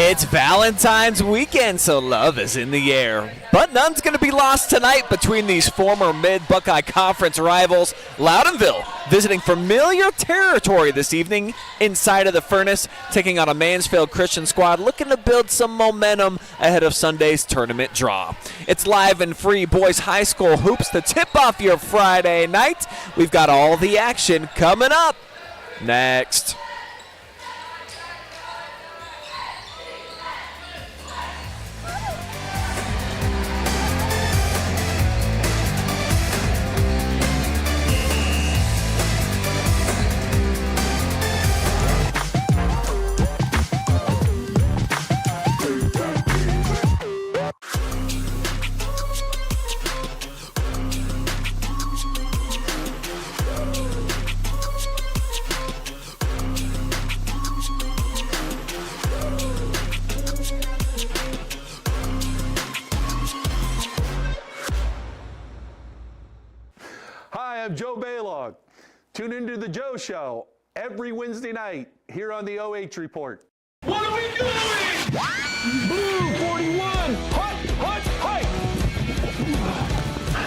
It's Valentine's weekend, so love is in the air. But none's going to be lost tonight between these former Mid-Buckeye Conference rivals. Loudonville visiting familiar territory this evening inside of the Furnace, taking on a Mansfield Christian squad looking to build some momentum ahead of Sunday's tournament draw. It's live and free boys high school hoops to tip off your Friday night. We've got all the action coming up next. Hi, I'm Joe Baylog. Tune into The Joe Show every Wednesday night here on the OH Report. What are we doing? Blue 41, hut.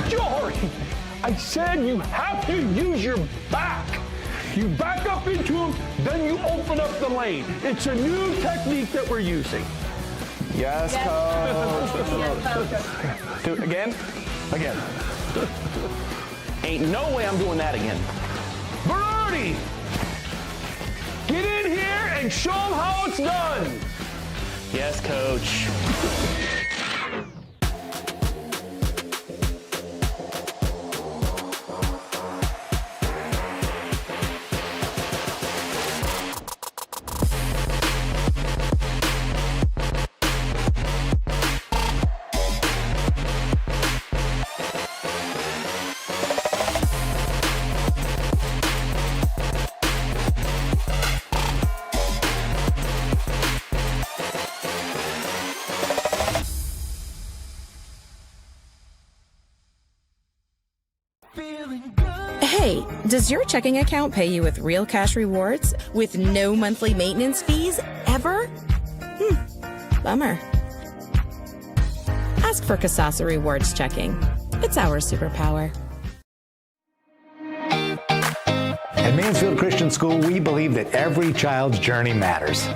Jory, I said you have to use your back. You back up into him, then you open up the lane. It's a new technique that we're using. Yes, Coach. Do it again. Ain't no way I'm doing that again. Berardi, get in here and show them how it's done. Yes, Coach. Hey, does your checking account pay you with real cash rewards with no monthly maintenance fees ever? Bummer. Ask for Kasasa Rewards Checking. It's our superpower. At Mansfield Christian School, we believe that every child's journey matters.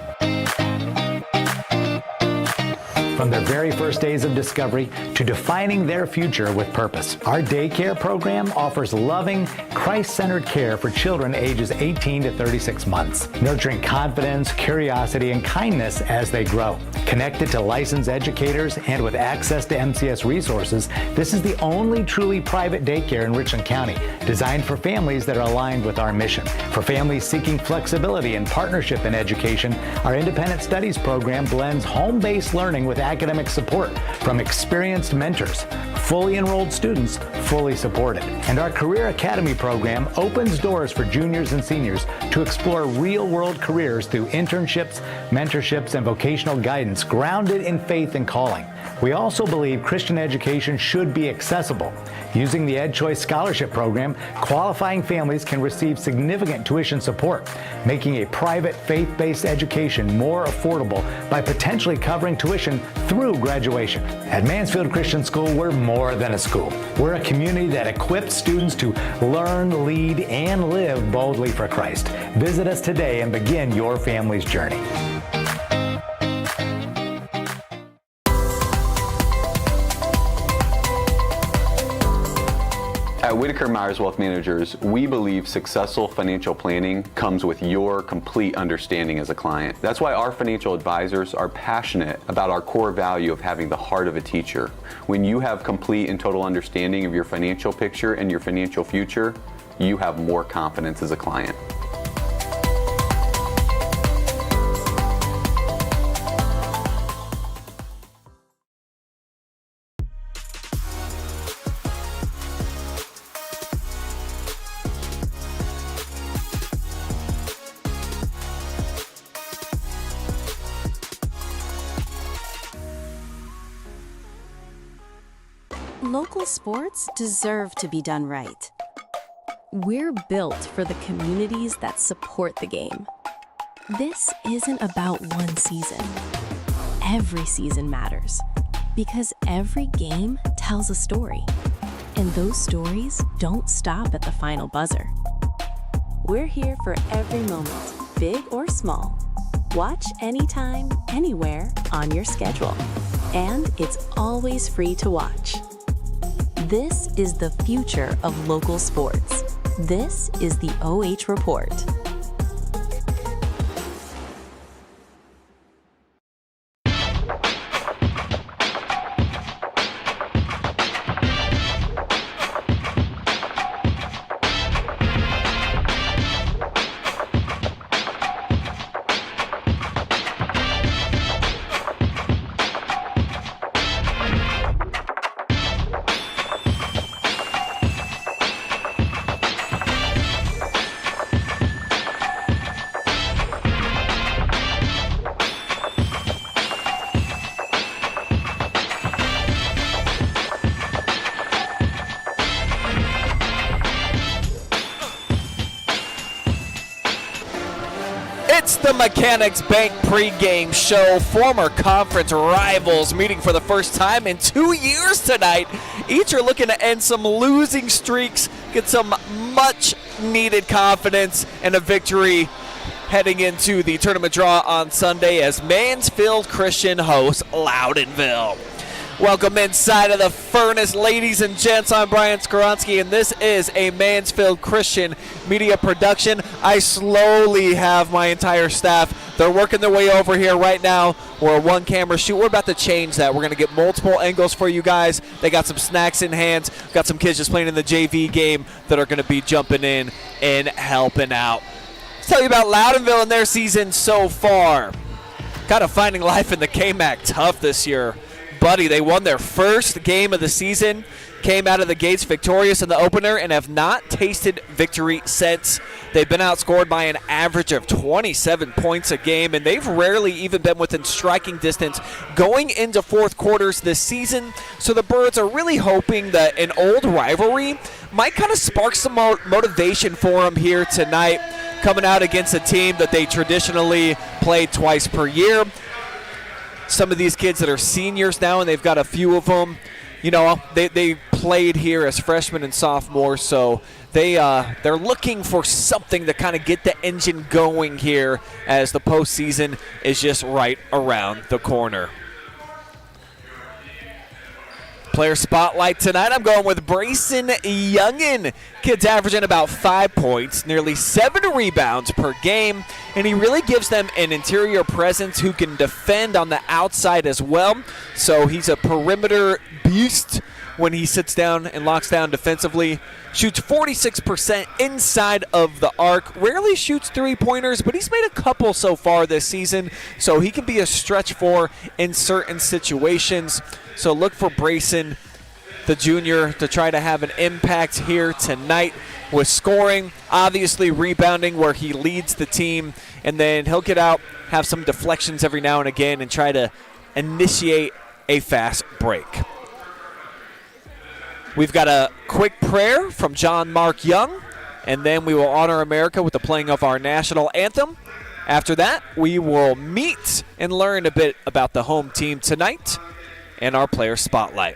From their very first days of discovery to defining their future with purpose. Our daycare program offers loving, Christ-centered care for children ages 18 to 36 months, nurturing confidence, curiosity, and kindness as they grow. Connected to licensed educators and with access to MCS resources, this is the only truly private daycare in Richland County, designed for families that are aligned with our mission. For families seeking flexibility and partnership in education, our independent studies program blends home-based learning with academic support from experienced mentors, fully enrolled students, fully supported. And our Career Academy program opens doors for juniors and seniors to explore real-world careers through internships, mentorships, and vocational guidance grounded in faith and calling. We also believe Christian education should be accessible. Using the Ed Choice Scholarship Program, qualifying families can receive significant tuition support, making a private faith-based education more affordable by potentially covering tuition through graduation. At Mansfield Christian School, we're more than a school. We're a community that equips students to learn, lead, and live boldly for Christ. Visit us today and begin your family's journey. At Whitaker Myers Wealth Managers, we believe successful financial planning comes with your complete understanding as a client. That's why our financial advisors are passionate about our core value of having the heart of a teacher. When you have complete and total understanding of your financial picture and your financial future, you have more confidence as a client. Local sports deserve to be done right. We're built for the communities that support the game. This isn't about one season. every season matters because every game tells a story. And those stories don't stop at the final buzzer. We're here for every moment, big or small. Watch anytime, anywhere on your schedule. And it's always free to watch. This is the future of local sports. This is the OH Report. It's the Mechanics Bank pregame show. Former conference rivals meeting for the first time in 2 years tonight. Each are looking to end some losing streaks, get some much-needed confidence, and a victory heading into the tournament draw on Sunday as Mansfield Christian hosts Loudonville. Welcome inside of the furnace, ladies and gents. I'm Brian Skowronski, and this is a Mansfield Christian Media Production. I slowly have my entire staff. They're working their way over here right now. We're a one-camera shoot. We're about to change that. We're going to get multiple angles for you guys. They got some snacks in hands. Got some kids just playing in the JV game that are going to be jumping in and helping out. Let's tell you about Loudonville and their season so far. Kind of finding life in the KMAC tough this year. Buddy, they won their first game of the season, came out of the gates victorious in the opener, and have not tasted victory since. They've been outscored by an average of 27 points a game, and they've rarely even been within striking distance going into fourth quarters this season. So the Birds are really hoping that an old rivalry might kind of spark some motivation for them here tonight, coming out against a team that they traditionally play twice per year. Some of these kids that are seniors now, and they've got a few of them, you know, they played here as freshmen and sophomores, so they're looking for something to kind of get the engine going here as the postseason is just right around the corner. Player spotlight tonight, I'm going with Brayson Youngin. Kid's averaging about 5 points, nearly 7 rebounds per game, and he really gives them an interior presence who can defend on the outside as well. So he's a perimeter beast when he sits down and locks down defensively. Shoots 46% inside of the arc. Rarely shoots three-pointers, but he's made a couple so far this season, so he can be a stretch four in certain situations. So look for Brayson, the junior, to try to have an impact here tonight with scoring, obviously rebounding where he leads the team, and then he'll get out, have some deflections every now and again, and try to initiate a fast break. We've got a quick prayer from John Mark Young, and then we will honor America with the playing of our national anthem. After that, we will meet and learn a bit about the home team tonight and our player spotlight.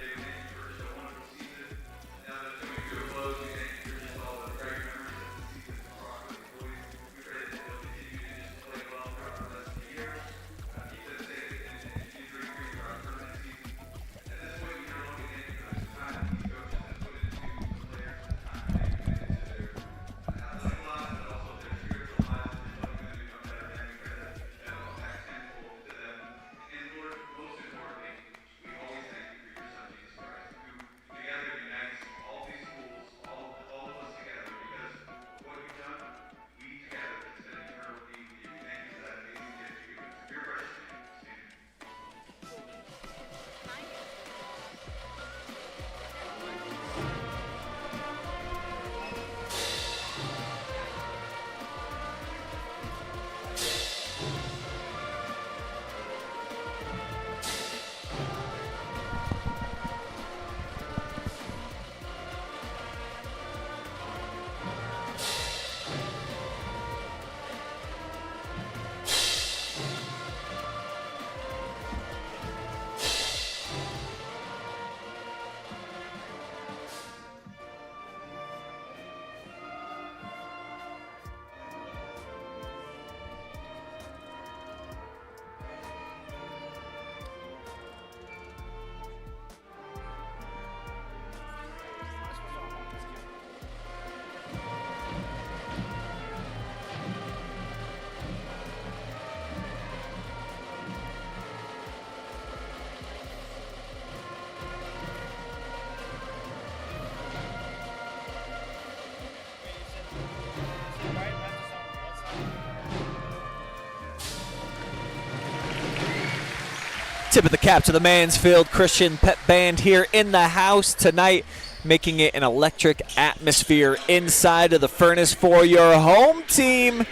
Tip of the cap to the Mansfield Christian Pep Band here in the house tonight, making it an electric atmosphere inside of the Furnace for your home team.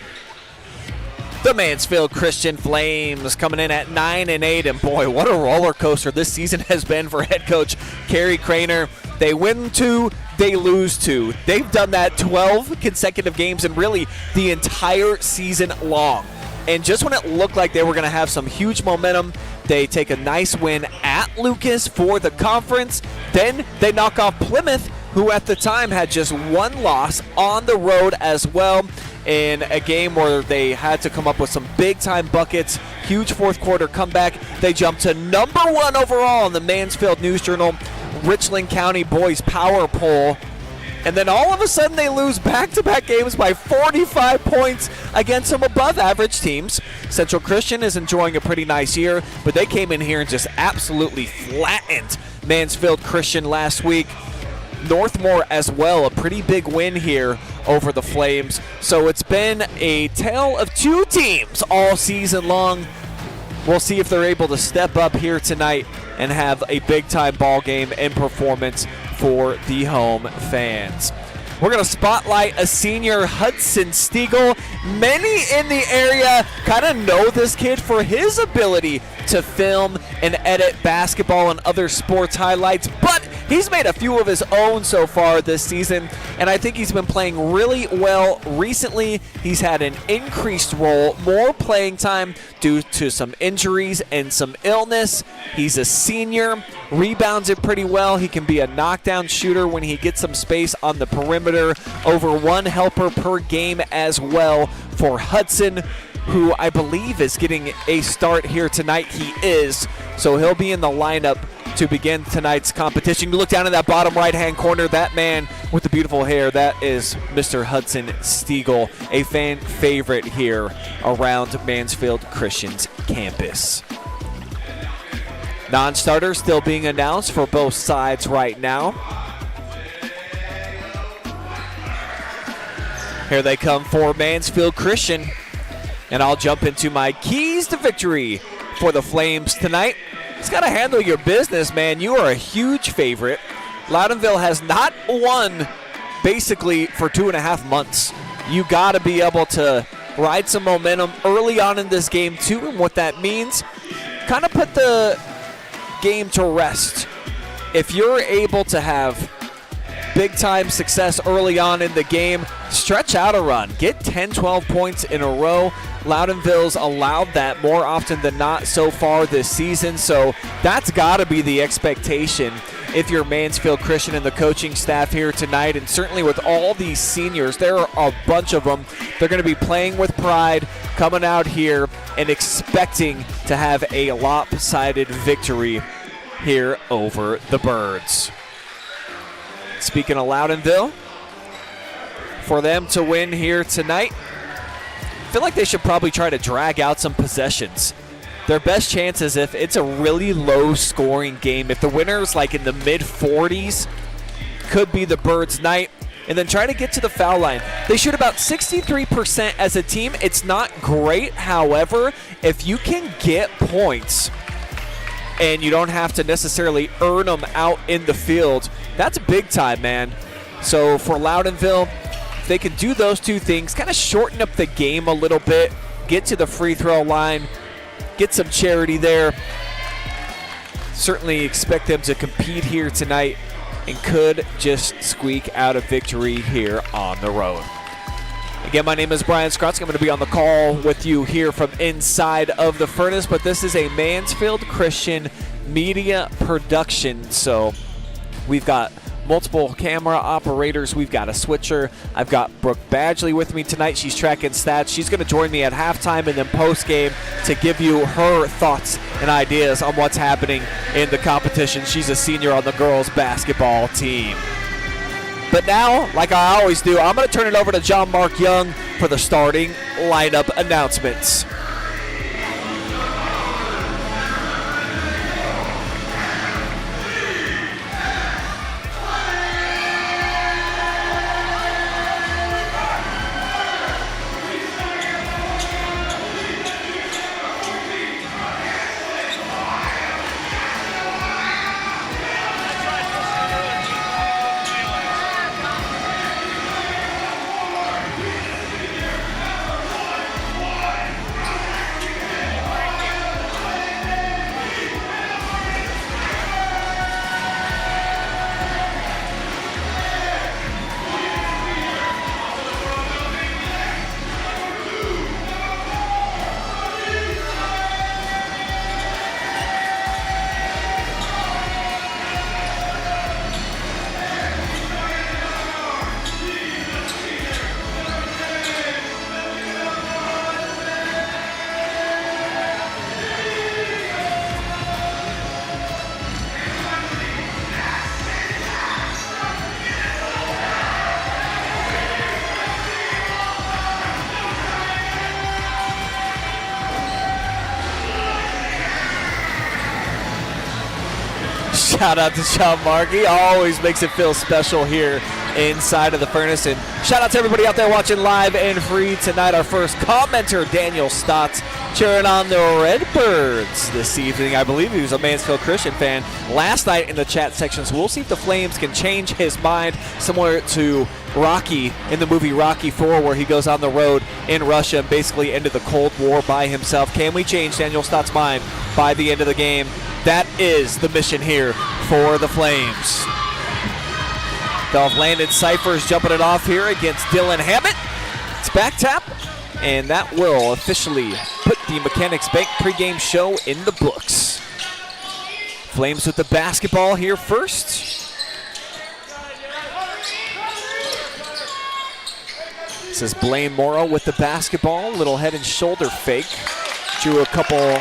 The Mansfield Christian Flames coming in at 9-8, and boy, what a roller coaster this season has been for head coach Kerry Craner. They win 2, they lose 2. They've done that 12 consecutive games and really the entire season long. And just when it looked like they were going to have some huge momentum, they take a nice win at Lucas for the conference. Then they knock off Plymouth, who at the time had just one loss on the road as well, in a game where they had to come up with some big-time buckets. Huge fourth quarter comeback. They jump to number 1 overall in the Mansfield News Journal Richland County Boys Power Poll. And then all of a sudden they lose back-to-back games by 45 points against some above-average teams. Central Christian is enjoying a pretty nice year, but they came in here and just absolutely flattened Mansfield Christian last week. Northmore as well, a pretty big win here over the Flames. So it's been a tale of 2 teams all season long. We'll see if they're able to step up here tonight and have a big-time ball game and performance for the home fans. We're going to spotlight a senior, Hudson Stiegel. Many in the area kind of know this kid for his ability to film and edit basketball and other sports highlights, but he's made a few of his own so far this season, and I think he's been playing really well recently. He's had an increased role, more playing time due to some injuries and some illness. He's a senior, rebounds it pretty well. He can be a knockdown shooter when he gets some space on the perimeter. Over 1 helper per game as well for Hudson, who I believe is getting a start here tonight. He is, so he'll be in the lineup to begin tonight's competition. You look down in that bottom right-hand corner, that man with the beautiful hair, that is Mr. Hudson Stiegel, a fan favorite here around Mansfield Christian's campus. Non-starters still being announced for both sides right now. Here they come for Mansfield Christian. And I'll jump into my keys to victory for the Flames tonight. It's got to handle your business, man. You are a huge favorite. Loudonville has not won basically for 2.5 months. You got to be able to ride some momentum early on in this game too, and what that means, kind of put the game to rest. If you're able to have big-time success early on in the game, stretch out a run. Get 10, 12 points in a row. Loudonville's allowed that more often than not so far this season, so that's got to be the expectation if you're Mansfield Christian and the coaching staff here tonight. And certainly with all these seniors, there are a bunch of them. They're going to be playing with pride, coming out here and expecting to have a lopsided victory here over the Birds. Speaking of Loudonville, for them to win here tonight, I feel like they should probably try to drag out some possessions. Their best chance is if it's a really low-scoring game. If the winner's like in the mid-40s, could be the Birds' night. And then try to get to the foul line. They shoot about 63% as a team. It's not great. However, if you can get points and you don't have to necessarily earn them out in the field, that's big time, man. So for Loudonville, if they can do those 2 things, kind of shorten up the game a little bit, get to the free throw line, get some charity there. Certainly expect them to compete here tonight and could just squeak out a victory here on the road. Again, my name is Brian Skowronski. I'm going to be on the call with you here from inside of the Furnace, but this is a Mansfield Christian Media Production. So we've got multiple camera operators. We've got a switcher. I've got Brooke Badgley with me tonight. She's tracking stats. She's going to join me at halftime and then post-game to give you her thoughts and ideas on what's happening in the competition. She's a senior on the girls basketball team. But now, like I always do, I'm going to turn it over to John Mark Young for the starting lineup announcements. Shout out to Sean Markey. Always makes it feel special here inside of the furnace. And shout out to everybody out there watching live and free tonight. Our first commenter, Daniel Stotts, cheering on the Redbirds this evening. I believe he was a Mansfield Christian fan last night in the chat section. So we'll see if the Flames can change his mind, similar to Rocky in the movie Rocky 4, where he goes on the road in Russia and basically ended the Cold War by himself. Can we change Daniel Stotts' mind by the end of the game? That is the mission here for the Flames. They'll have landed Cyphers jumping it off here against Dylan Hammett. It's back tap, and that will officially put the Mechanics Bank pregame show in the books. Flames with the basketball here first. This is Blaine Morrow with the basketball. Little head and shoulder fake. Drew a couple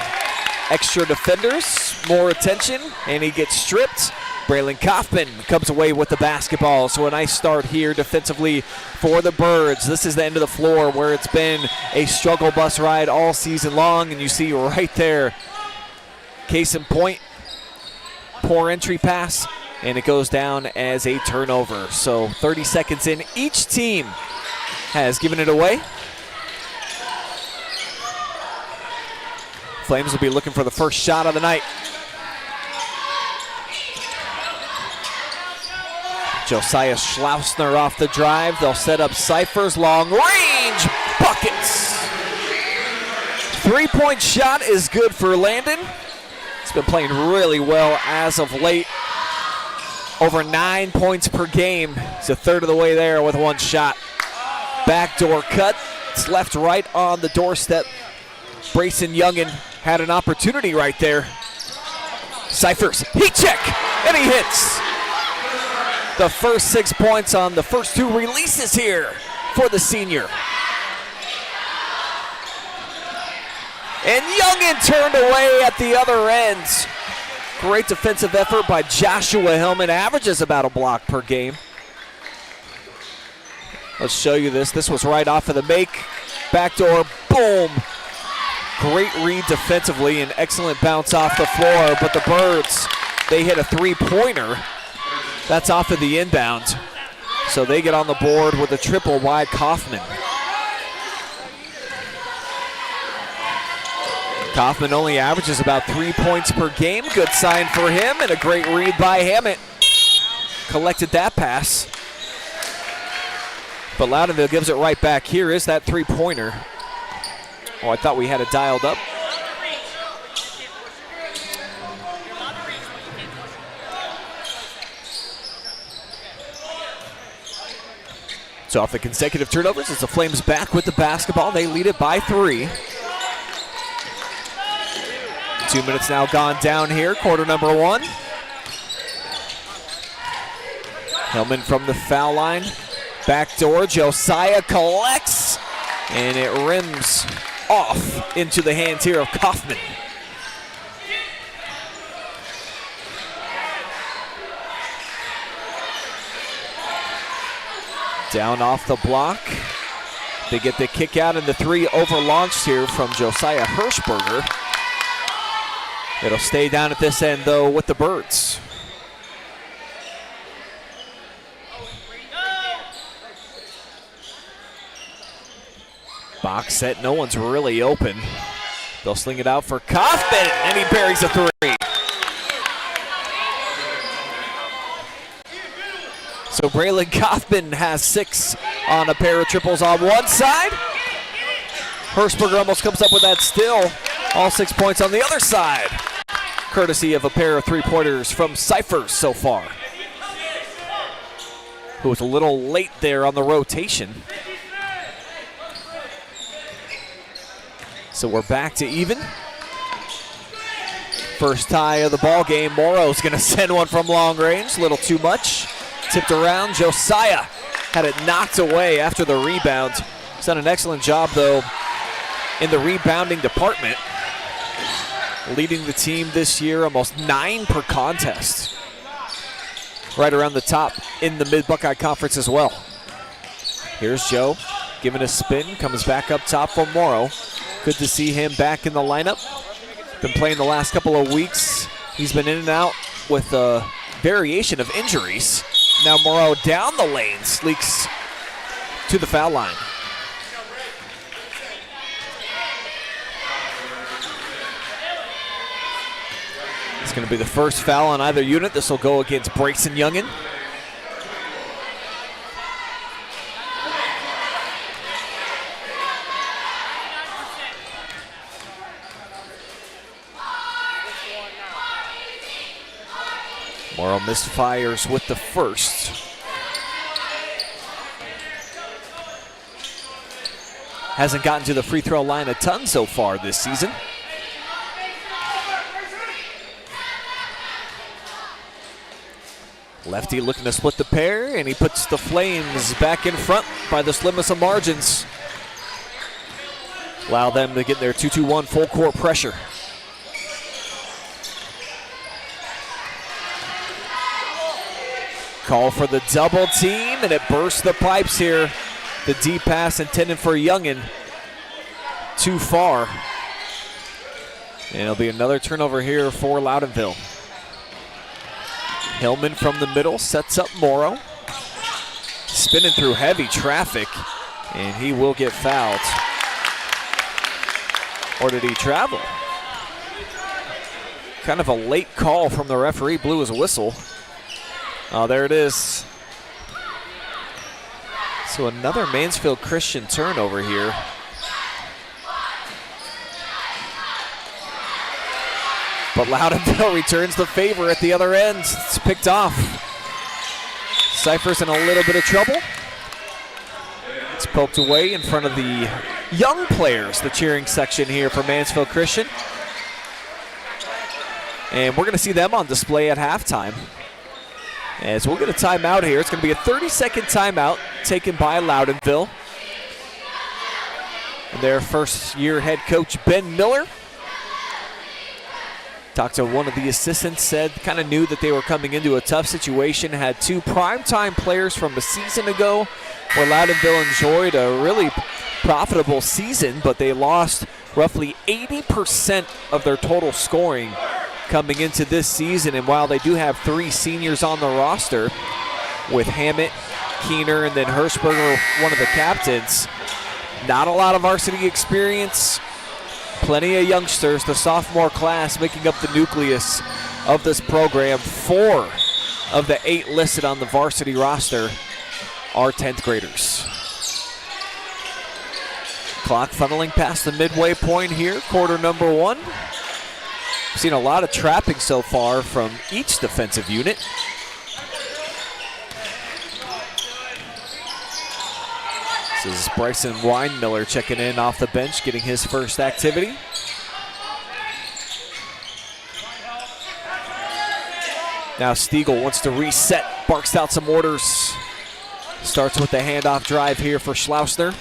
extra defenders, more attention, and he gets stripped. Braylon Kaufman comes away with the basketball. So a nice start here defensively for the Birds. This is the end of the floor where it's been a struggle bus ride all season long, and you see right there, case in point, poor entry pass, and it goes down as a turnover. So 30 seconds in, each team has given it away. Flames will be looking for the first shot of the night. Josiah Schlausner off the drive. They'll set up Cyphers, long range buckets. 3-point shot is good for Landon. He's been playing really well as of late. Over 9 points per game. He's a third of the way there with one shot. Backdoor cut. It's left right on the doorstep. Brayson Youngin had an opportunity right there. Cyphers, heat check, and he hits. The first 6 points on the first two releases here for the senior. And Youngin turned away at the other end. Great defensive effort by Joshua Hillman, averages about a block per game. Let's show you this. This was right off of the make. Backdoor, boom. Great read defensively and excellent bounce off the floor, but the Birds, they hit a three-pointer. That's off of the inbound. So they get on the board with a triple wide Kaufman. Kaufman only averages about 3 points per game. Good sign for him, and a great read by Hammett. Collected that pass. But Loudonville gives it right back. Here is that three-pointer. Oh, I thought we had it dialed up. So off the consecutive turnovers, it's the Flames back with the basketball. They lead it by 3. 2 minutes now gone down here, quarter number 1. Hillman from the foul line. Backdoor, Josiah collects, and it rims off into the hands here of Kaufman. Down off the block. They get the kick out and the three overlaunched here from Josiah Hirschberger. It'll stay down at this end though with the Birds. Box set, no one's really open. They'll sling it out for Kaufman, and he buries a three. So Braylon Kaufman has 6 on a pair of triples on one side. Hirschberger almost comes up with that still. All 6 points on the other side, courtesy of a pair of three-pointers from Cyphers so far, who was a little late there on the rotation. So we're back to even. First tie of the ball game. Morrow's going to send one from long range. A little too much. Tipped around. Josiah had it knocked away after the rebound. He's done an excellent job, though, in the rebounding department. Leading the team this year, almost 9 per contest. Right around the top in the Mid-Buckeye Conference as well. Here's Joe giving a spin. Comes back up top for Morrow. Good to see him back in the lineup. Been playing the last couple of weeks. He's been in and out with a variation of injuries. Now Moreau down the lane, leaks to the foul line. It's going to be the first foul on either unit. This will go against Bryson Youngin. Morrow misfires with the first. Hasn't gotten to the free throw line a ton so far this season. Lefty looking to split the pair, and he puts the Flames back in front by the slimmest of margins. Allow them to get their 2-2-1 full court pressure. Call for the double team, and it bursts the pipes here. The deep pass intended for Youngin. Too far. And it'll be another turnover here for Loudonville. Hillman from the middle sets up Morrow. Spinning through heavy traffic, and he will get fouled. Or did he travel? Kind of a late call from the referee, blew his whistle. Oh, there it is. So another Mansfield Christian turnover here. But Loudonville returns the favor at the other end. It's picked off. Cypher's in a little bit of trouble. It's poked away in front of the young players, the cheering section here for Mansfield Christian. And we're going to see them on display at halftime. As we'll get a timeout here. It's going to be a 30-second timeout taken by Loudonville. And their first-year head coach, Ben Miller. Talked to one of the assistants, said kind of knew that they were coming into a tough situation. Had two primetime players from a season ago where Loudonville enjoyed a really profitable season, but they lost roughly 80% of their total scoring coming into this season. And while they do have three seniors on the roster, with Hammett, Keener, and then Hirschberger, one of the captains, not a lot of varsity experience. Plenty of youngsters, the sophomore class making up the nucleus of this program. 4 of the 8 listed on the varsity roster are 10th graders. Clock funneling past the midway point here, quarter number 1. We've seen a lot of trapping so far from each defensive unit. This is Bryson Weinmiller checking in off the bench, getting his first activity. Now Stiegel wants to reset, barks out some orders. Starts with the handoff drive here for Schleusner.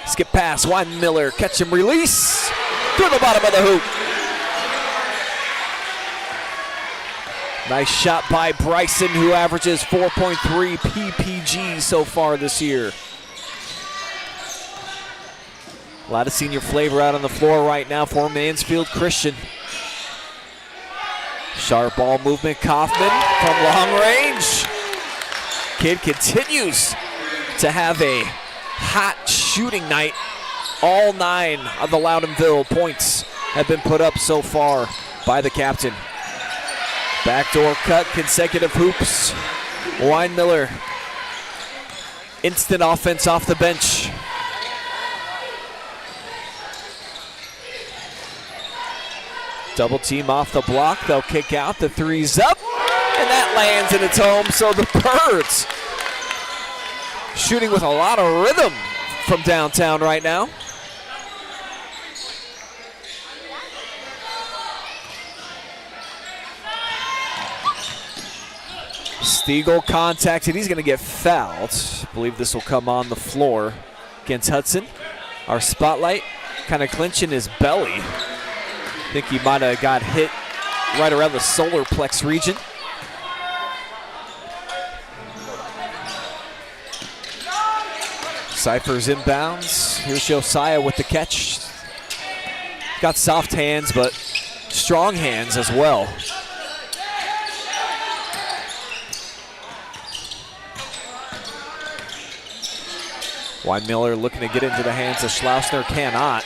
Skip pass, Weinmiller, catch and release. Through the bottom of the hoop. Nice shot by Bryson, who averages 4.3 PPG so far this year. A lot of senior flavor out on the floor right now for Mansfield Christian. Sharp ball movement, Kaufman from long range. Kid continues to have a hot shooting night. All 9 of the Loudonville points have been put up so far by the captain. Backdoor cut, consecutive hoops. Weinmiller, instant offense off the bench. Double team off the block, they'll kick out, the three's up, and that lands in its home. So the Birds shooting with a lot of rhythm from downtown right now. Stiegel contacted, he's gonna get fouled. I believe this will come on the floor against Hudson. Our spotlight kind of clinching his belly. I think he might have got hit right around the solar plex region. Cypher's inbounds. Here's Josiah with the catch. Got soft hands, but strong hands as well. Miller looking to get into the hands of Schlossner, cannot.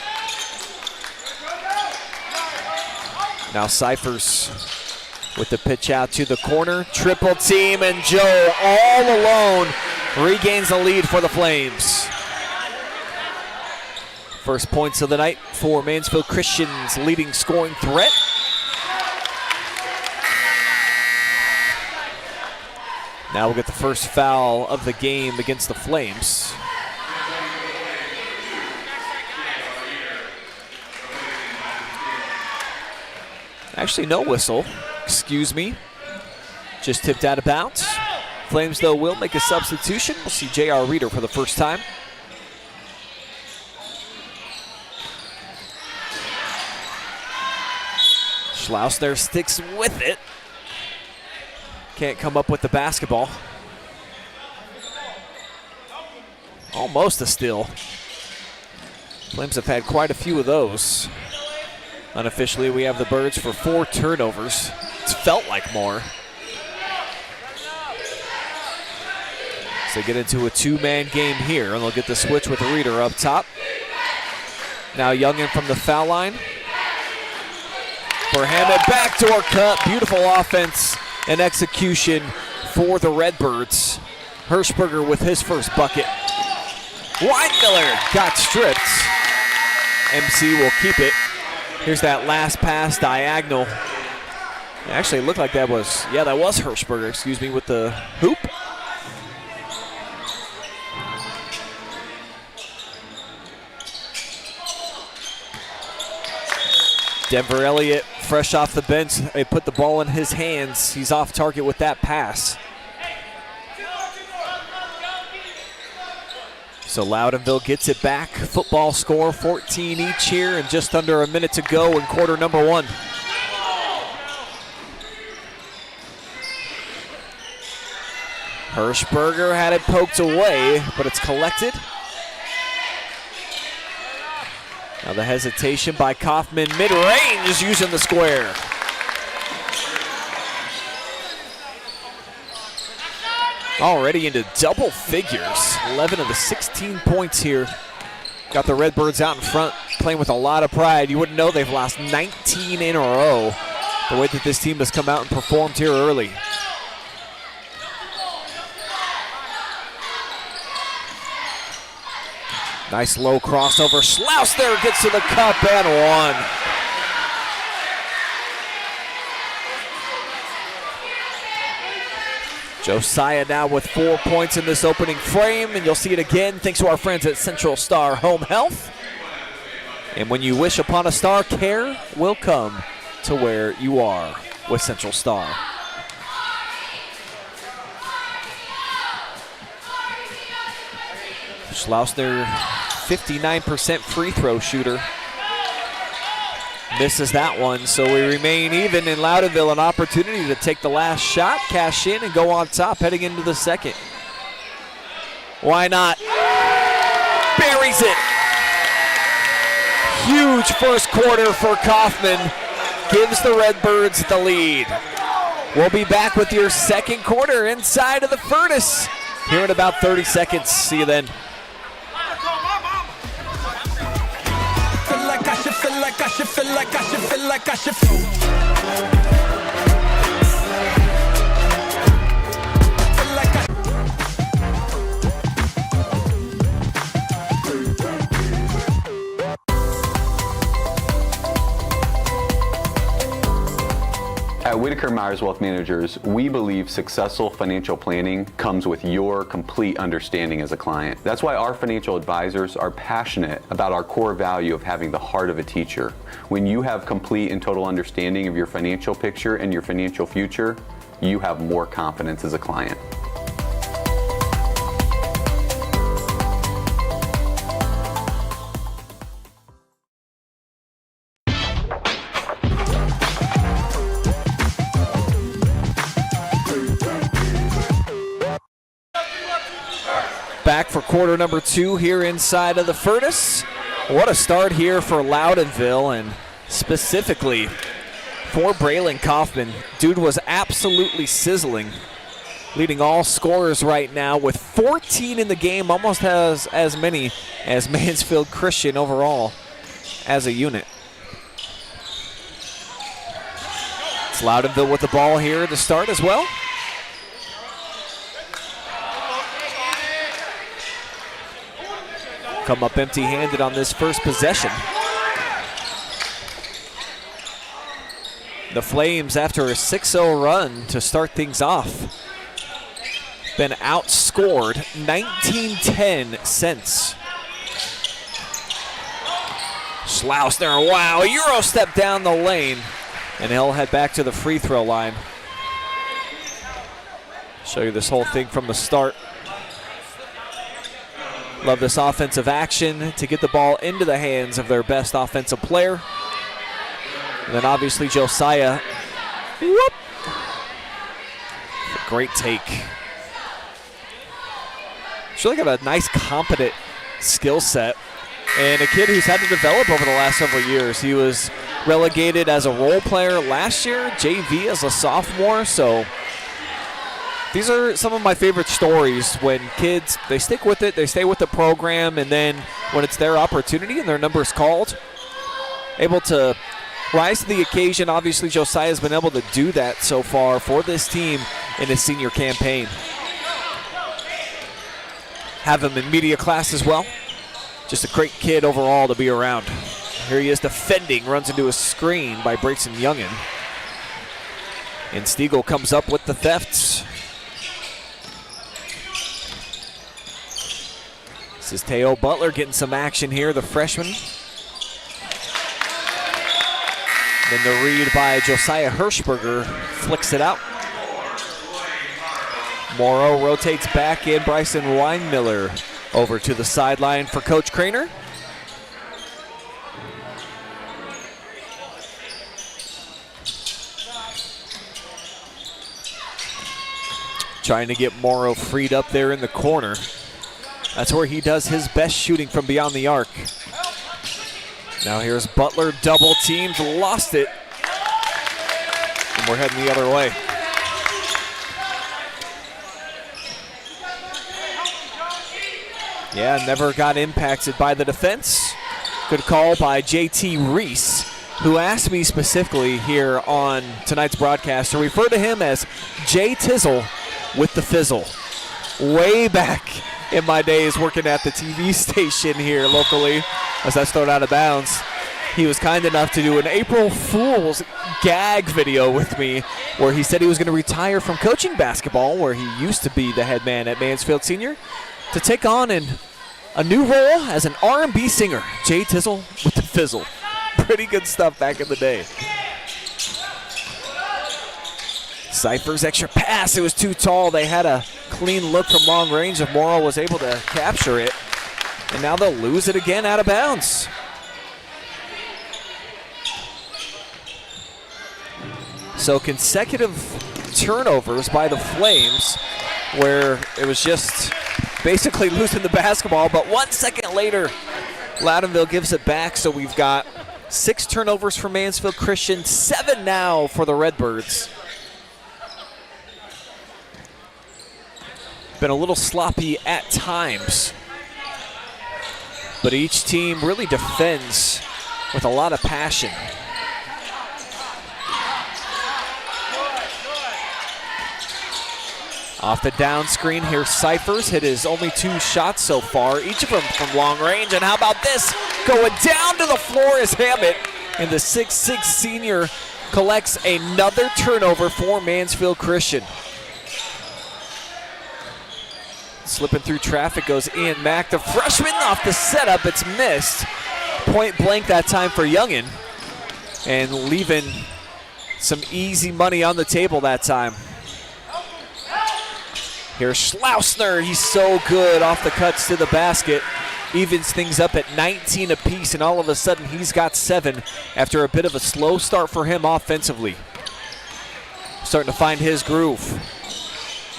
Now Cyphers with the pitch out to the corner. Triple team, and Joe all alone regains the lead for the Flames. First points of the night for Mansfield Christian's leading scoring threat. Now we'll get the first foul of the game against the Flames. Actually, no whistle. Excuse me. Just tipped out of bounds. Flames, though, will make a substitution. We'll see J.R. Reeder for the first time. Schlossner sticks with it. Can't come up with the basketball. Almost a steal. Flames have had quite a few of those. Unofficially, we have the Birds for 4 turnovers. It's felt like more. So they get into a 2-man game here, and they'll get the switch with Reeder up top. Now Youngin from the foul line. For Hammond, backdoor cut. Beautiful offense and execution for the Redbirds. Hirschberger with his first bucket. Miller got stripped. MC will keep it. Here's that last pass diagonal. Actually, it looked like that was Hirschberger, excuse me, with the hoop. Denver Elliott, fresh off the bench. They put the ball in his hands. He's off target with that pass. So Loudonville gets it back. Football score, 14 each here, and just under a minute to go in quarter number 1. Hirschberger had it poked away, but it's collected. Now the hesitation by Kaufman, mid-range, using the square. Already into double figures. 11 of the 16 points here. Got the Redbirds out in front, playing with a lot of pride. You wouldn't know they've lost 19 in a row. The way that this team has come out and performed here early. Nice low crossover. Schlossner gets to the cup and one. Josiah now with 4 points in this opening frame, and you'll see it again thanks to our friends at Central Star Home Health. And when you wish upon a star, care will come to where you are with Central Star. Schlossner, 59% free throw shooter. Misses that one, so we remain even in Loudonville. An opportunity to take the last shot, cash in, and go on top heading into the second. Why not? Buries it. Huge first quarter for Kaufman. Gives the Redbirds the lead. We'll be back with your second quarter inside of the furnace here in about 30 seconds. See you then. At Whitaker Myers Wealth Managers, we believe successful financial planning comes with your complete understanding as a client. That's why our financial advisors are passionate about our core value of having the heart of a teacher. When you have complete and total understanding of your financial picture and your financial future, you have more confidence as a client. Back for quarter number 2 here inside of the furnace. What a start here for Loudonville, and specifically for Braylon Kaufman. Dude was absolutely sizzling, leading all scorers right now with 14 in the game, almost has as many as Mansfield Christian overall as a unit. It's Loudonville with the ball here to start as well. Come up empty-handed on this first possession. The Flames, after a 6-0 run to start things off, been outscored 19-10 since. Schlausner, wow, Euro step down the lane, and he'll head back to the free throw line. Show you this whole thing from the start. Love this offensive action to get the ball into the hands of their best offensive player. And then obviously Josiah, whoop, great take. She's really got a nice, competent skill set, and a kid who's had to develop over the last several years. He was relegated as a role player last year, JV as a sophomore, so these are some of my favorite stories when kids, they stick with it, they stay with the program, and then when it's their opportunity and their number's called, able to rise to the occasion. Obviously, Josiah's been able to do that so far for this team in his senior campaign. Have him in media class as well. Just a great kid overall to be around. Here he is defending, runs into a screen by Brayson Youngin. And Stiegel comes up with the thefts. This is Teo Butler getting some action here, the freshman. Then the read by Josiah Hirschberger flicks it out. Morrow rotates back in. Bryson Weinmiller over to the sideline for Coach Craner. Trying to get Morrow freed up there in the corner. That's where he does his best shooting from beyond the arc. Now here's Butler, double teamed, lost it. And we're heading the other way. Yeah, never got impacted by the defense. Good call by JT Reese, who asked me specifically here on tonight's broadcast to refer to him as Jay Tizzle with the fizzle. Way back in my days working at the TV station here locally, as that's thrown out of bounds, he was kind enough to do an April Fool's gag video with me where he said he was going to retire from coaching basketball, where he used to be the head man at Mansfield Senior, to take on a new role as an R&B singer. Jay Tizzle with the fizzle. Pretty good stuff back in the day. Cypher's extra pass, it was too tall. They had a clean look from long range, and Morrow was able to capture it. And now they'll lose it again out of bounds. So consecutive turnovers by the Flames, where it was just basically losing the basketball, but 1 second later, Loudonville gives it back. So we've got 6 turnovers for Mansfield Christian, 7 now for the Redbirds. Been a little sloppy at times, but each team really defends with a lot of passion. Off the down screen, here's Cyphers. Hit his only 2 shots so far, each of them from long range. And how about this? Going down to the floor is Hammett, and the 6'6" senior collects another turnover for Mansfield Christian. Slipping through traffic goes Ian Mack. The freshman off the setup, it's missed. Point blank that time for Youngin, and leaving some easy money on the table that time. Here's Schlausner, he's so good off the cuts to the basket. Evens things up at 19 apiece, and all of a sudden he's got 7 after a bit of a slow start for him offensively. Starting to find his groove.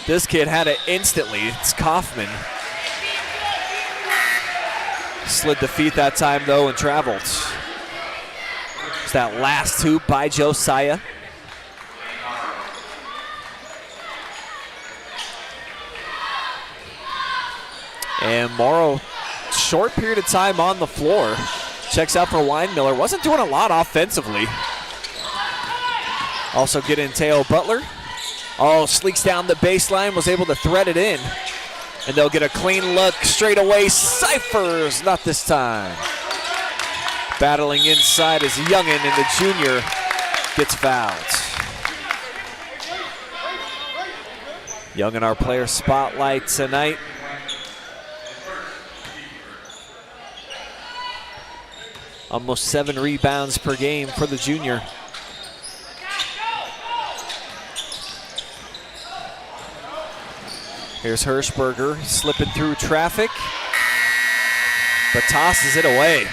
This kid had it instantly. It's Kaufman. Slid the feet that time though and traveled. that last hoop by Josiah. And Morrow, short period of time on the floor. Checks out for Weinmiller. Wasn't doing a lot offensively. Also get in Teo Butler. Oh, sleeks down the baseline, was able to thread it in. And they'll get a clean look straight away. Cyphers, not this time. Battling inside is Youngin, and the junior gets fouled. Youngin, our player spotlight tonight. Almost 7 rebounds per game for the junior. Here's Hirschberger slipping through traffic, but tosses it away.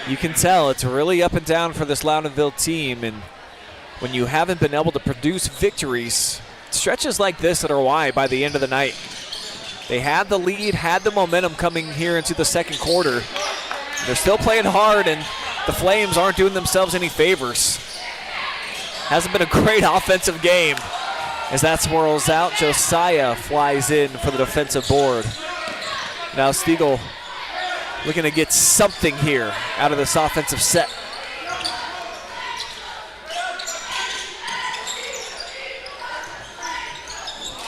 You can tell it's really up and down for this Loudonville team, and when you haven't been able to produce victories, stretches like this that are why by the end of the night. They had the lead, had the momentum coming here into the second quarter. They're still playing hard, and the Flames aren't doing themselves any favors. Hasn't been a great offensive game. As that swirls out, Josiah flies in for the defensive board. Now Stiegel looking to get something here out of this offensive set.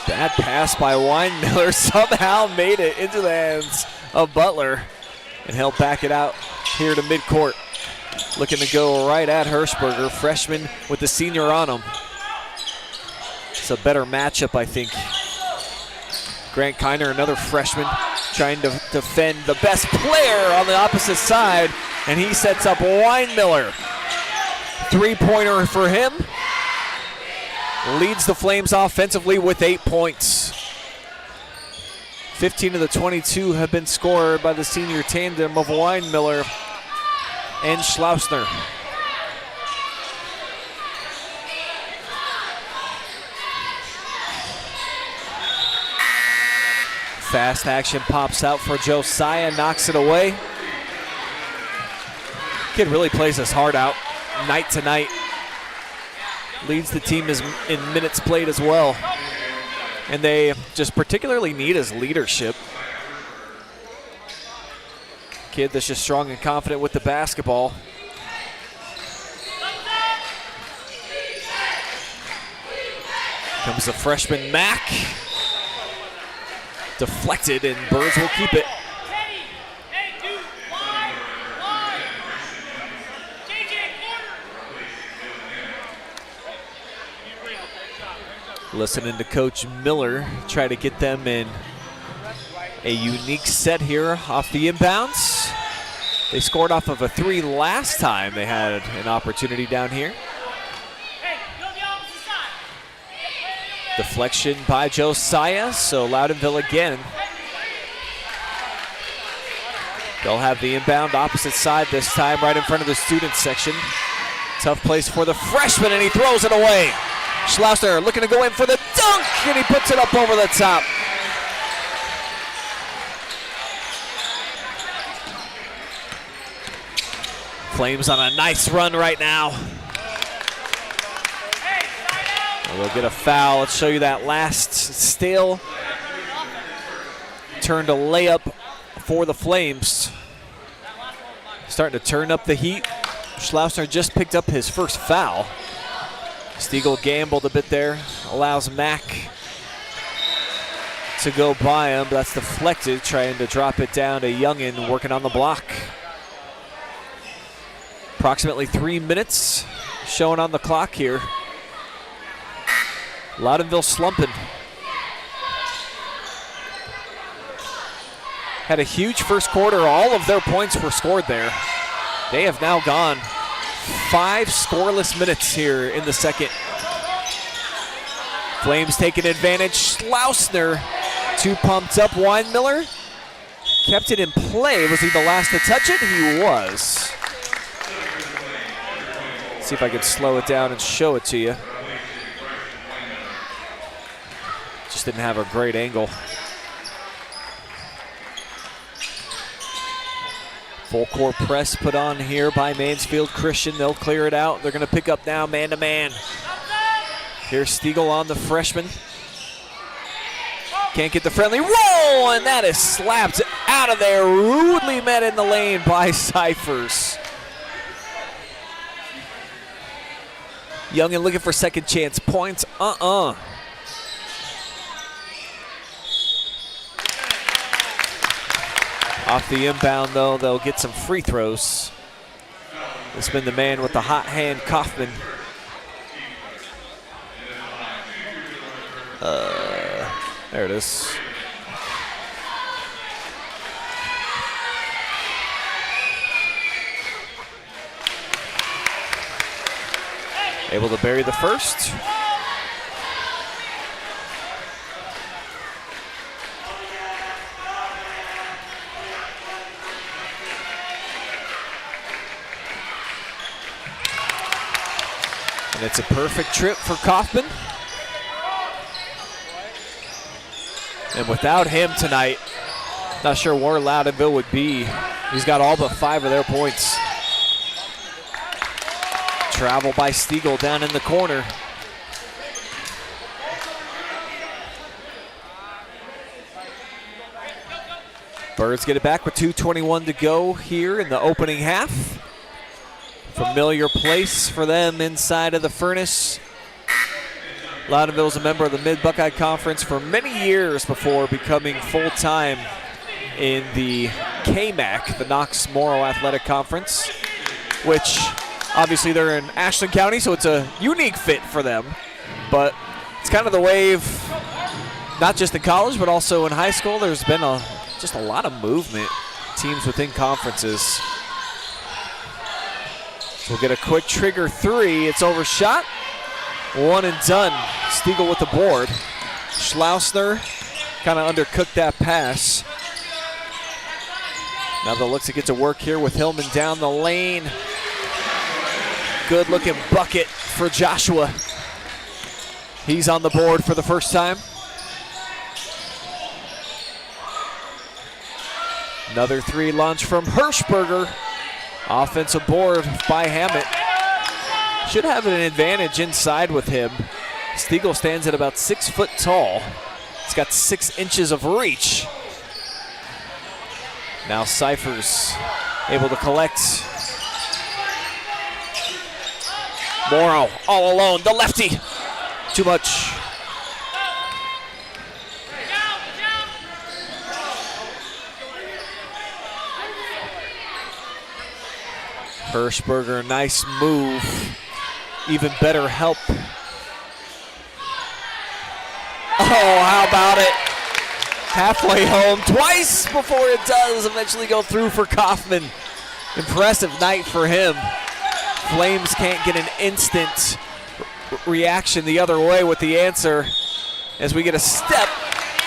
Bad pass by Weinmiller, somehow made it into the hands of Butler, and he'll back it out here to midcourt. Looking to go right at Hirschberger, freshman with the senior on him. It's a better matchup, I think. Grant Kiner, another freshman, trying to defend the best player on the opposite side, and he sets up Weinmiller. Three-pointer for him. Leads the Flames offensively with 8 points. 15 of the 22 have been scored by the senior tandem of Weinmiller and Schlossner. Fast action pops out for Josiah, knocks it away. Kid really plays his heart out night to night. Leads the team in minutes played as well. And they just particularly need his leadership. Kid that's just strong and confident with the basketball. Comes the freshman Mack. Deflected, and Birds will keep it. Listening to Coach Miller try to get them in a unique set here off the inbounds. They scored off of a 3 last time they had an opportunity down here. Deflection by Josiah, so Loudonville again. They'll have the inbound opposite side this time, right in front of the student section. Tough place for the freshman, and he throws it away. Schlossner looking to go in for the dunk, and he puts it up over the top. Flames on a nice run right now. We'll get a foul. Let's show you that last steal. Turned a layup for the Flames. Starting to turn up the heat. Schlossner just picked up his first foul. Stiegel gambled a bit there. Allows Mack to go by him. That's deflected, trying to drop it down to Youngin, working on the block. Approximately 3 minutes showing on the clock here. Loudonville slumping. Had a huge first quarter. All of their points were scored there. They have now gone 5 scoreless minutes here in the second. Flames taking advantage. Schlossner, 2 pumped up. Weinmiller kept it in play. Was he the last to touch it? He was. See if I can slow it down and show it to you. Just didn't have a great angle. Full court press put on here by Mansfield Christian. They'll clear it out. They're going to pick up now man-to-man. Here's Stiegel on the freshman. Can't get the friendly roll, and that is slapped out of there. Rudely met in the lane by Cyphers. Youngin looking for second chance points. Off the inbound, though, they'll get some free throws. It's been the man with the hot hand, Kaufman. There it is. Able to bury the first. And it's a perfect trip for Kaufman. And without him tonight, not sure where Loudonville would be. He's got all but 5 of their points. Travel by Stiegel down in the corner. Birds get it back with 2:21 to go here in the opening half. Familiar place for them inside of the furnace. Loudonville is a member of the Mid-Buckeye Conference for many years before becoming full-time in the KMAC, the Knox-Morrow Athletic Conference, which obviously they're in Ashland County, so it's a unique fit for them. But it's kind of the wave, not just in college, but also in high school. There's been just a lot of movement, teams within conferences. So we'll get a quick trigger 3. It's overshot. 1 and done. Stiegel with the board. Schlausner kind of undercooked that pass. Now they'll look to get to work here with Hillman down the lane. Good looking bucket for Joshua. He's on the board for the first time. Another 3 launch from Hirschberger. Offensive board by Hammett. Should have an advantage inside with him. Stiegel stands at about 6 foot tall. He's got 6 inches of reach. Now Cyphers able to collect. Morrow all alone, the lefty. Too much. Hirschberger, nice move. Even better help. Oh, how about it? Halfway home twice before it does eventually go through for Kaufman. Impressive night for him. Flames can't get an instant reaction the other way with the answer as we get a step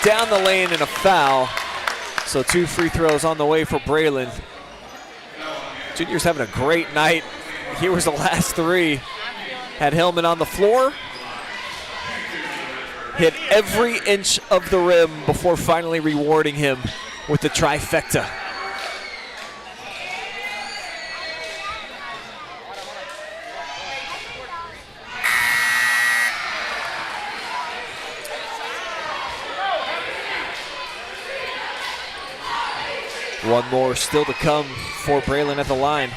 down the lane and a foul. So 2 free throws on the way for Braylon. Junior's having a great night. Here was the last 3. Had Hillman on the floor. Hit every inch of the rim before finally rewarding him with the trifecta. One more still to come for Braylon at the line.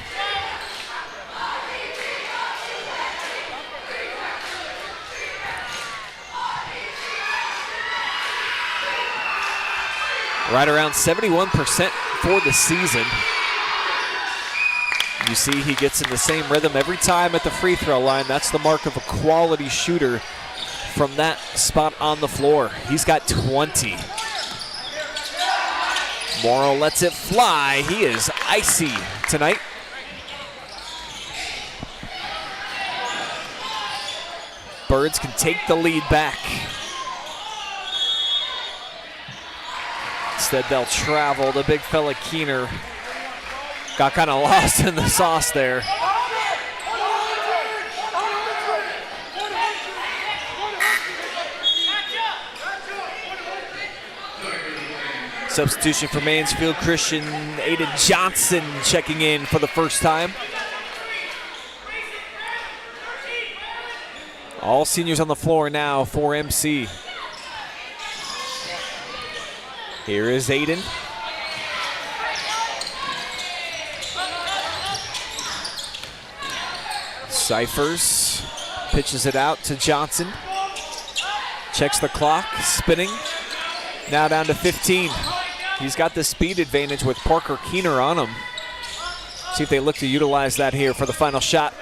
Right around 71% for the season. You see he gets in the same rhythm every time at the free throw line. That's the mark of a quality shooter from that spot on the floor. He's got 20. Morrow lets it fly. He is icy tonight. Birds can take the lead back. Instead, they'll travel. The big fella Keener got kind of lost in the sauce there. Substitution for Mansfield Christian, Aiden Johnson checking in for the first time. All seniors on the floor now for MC. Here is Aiden. Cyphers pitches it out to Johnson. Checks the clock, spinning. Now down to 15. He's got the speed advantage with Parker Keener on him. See if they look to utilize that here for the final shot.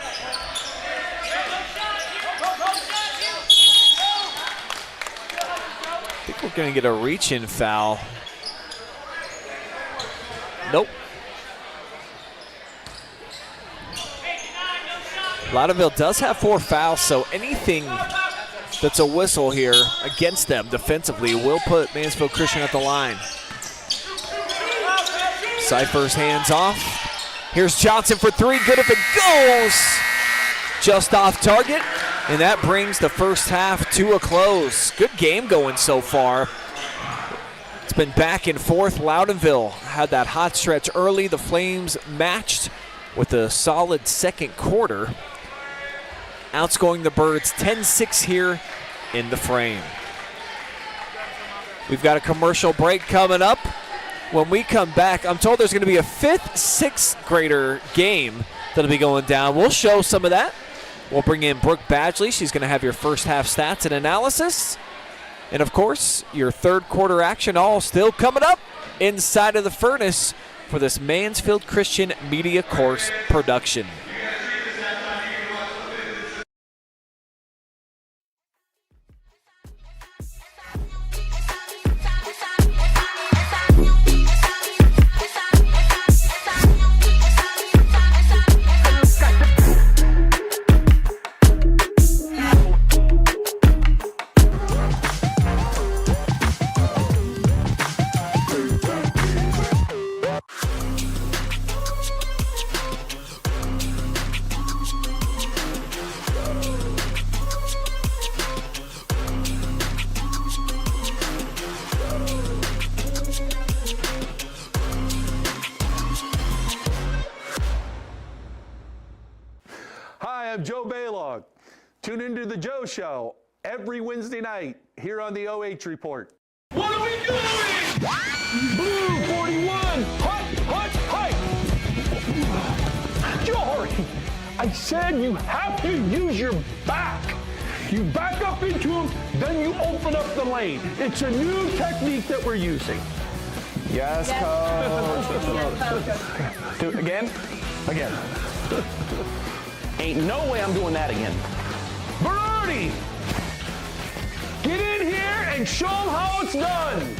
I think we're going to get a reach-in foul. Nope. Loudonville does have 4 fouls, so anything that's a whistle here against them defensively will put Mansfield Christian at the line. Cyphers hands off. Here's Johnson for 3, good if it goes. Just off target, and that brings the first half to a close. Good game going so far. It's been back and forth. Loudonville had that hot stretch early. The Flames matched with a solid second quarter, outscoring the Birds 10-6 here in the frame. We've got a commercial break coming up. When we come back, I'm told there's going to be a 5th, 6th grader game that'll be going down. We'll show some of that. We'll bring in Brooke Badgley. She's going to have your first half stats and analysis. And, of course, your third quarter action all still coming up inside of the furnace for this Mansfield Christian Media Course production. I'm Joe Baylog. Tune into the Joe Show every Wednesday night here on the OH Report. What are we doing? Blue 41, hut, George, I said you have to use your back. You back up into them, then you open up the lane. It's a new technique that we're using. Yes, coach. Do it again? Again. Ain't no way I'm doing that again. Berardi, get in here and show them how it's done.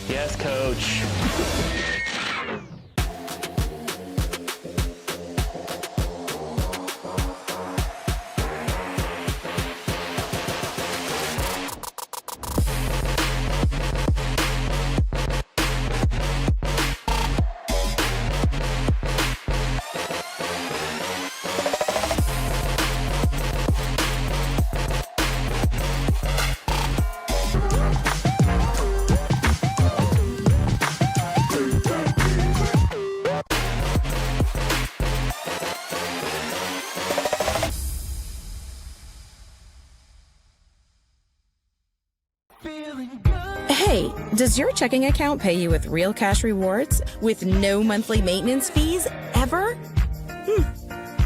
Yes, coach. Hey, does your checking account pay you with real cash rewards with no monthly maintenance fees ever?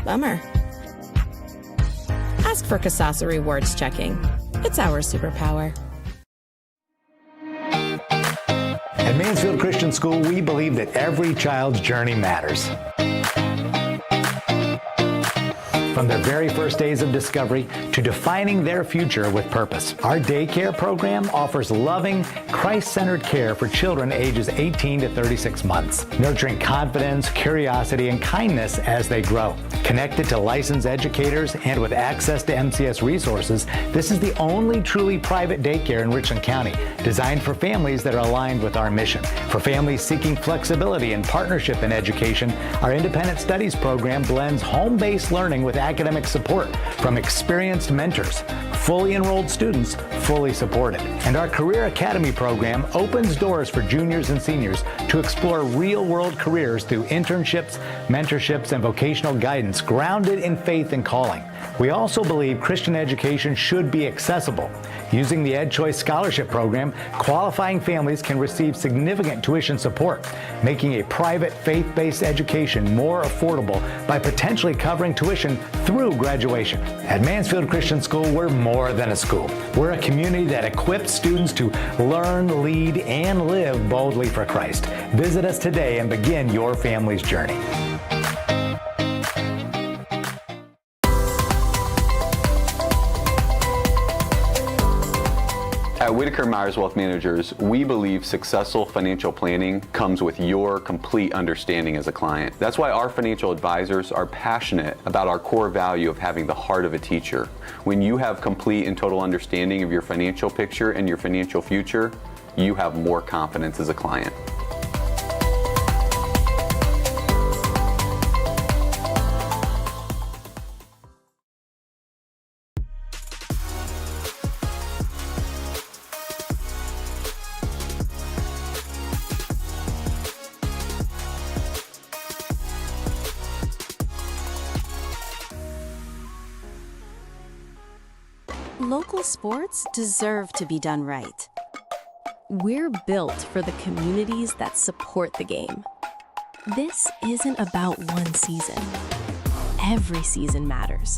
Bummer. Ask for Kasasa Rewards Checking. It's our superpower. At Mansfield Christian School, we believe that every child's journey matters. From their very first days of discovery to defining their future with purpose. Our daycare program offers loving, Christ-centered care for children ages 18 to 36 months, nurturing confidence, curiosity, and kindness as they grow. Connected to licensed educators and with access to MCS resources, this is the only truly private daycare in Richland County, designed for families that are aligned with our mission. For families seeking flexibility and partnership in education, our independent studies program blends home-based learning with academic support from experienced mentors. Fully enrolled students, fully supported. And our Career Academy program opens doors for juniors and seniors to explore real-world careers through internships, mentorships, and vocational guidance grounded in faith and calling. We also believe Christian education should be accessible. Using the EdChoice Scholarship Program, qualifying families can receive significant tuition support, making a private faith-based education more affordable by potentially covering tuition through graduation. At Mansfield Christian School, we're more than a school. We're a community that equips students to learn, lead, and live boldly for Christ. Visit us today and begin your family's journey. At Whitaker Myers Wealth Managers, we believe successful financial planning comes with your complete understanding as a client. That's why our financial advisors are passionate about our core value of having the heart of a teacher. When you have complete and total understanding of your financial picture and your financial future, you have more confidence as a client. Local sports deserve to be done right. We're built for the communities that support the game. This isn't about one season. Every season matters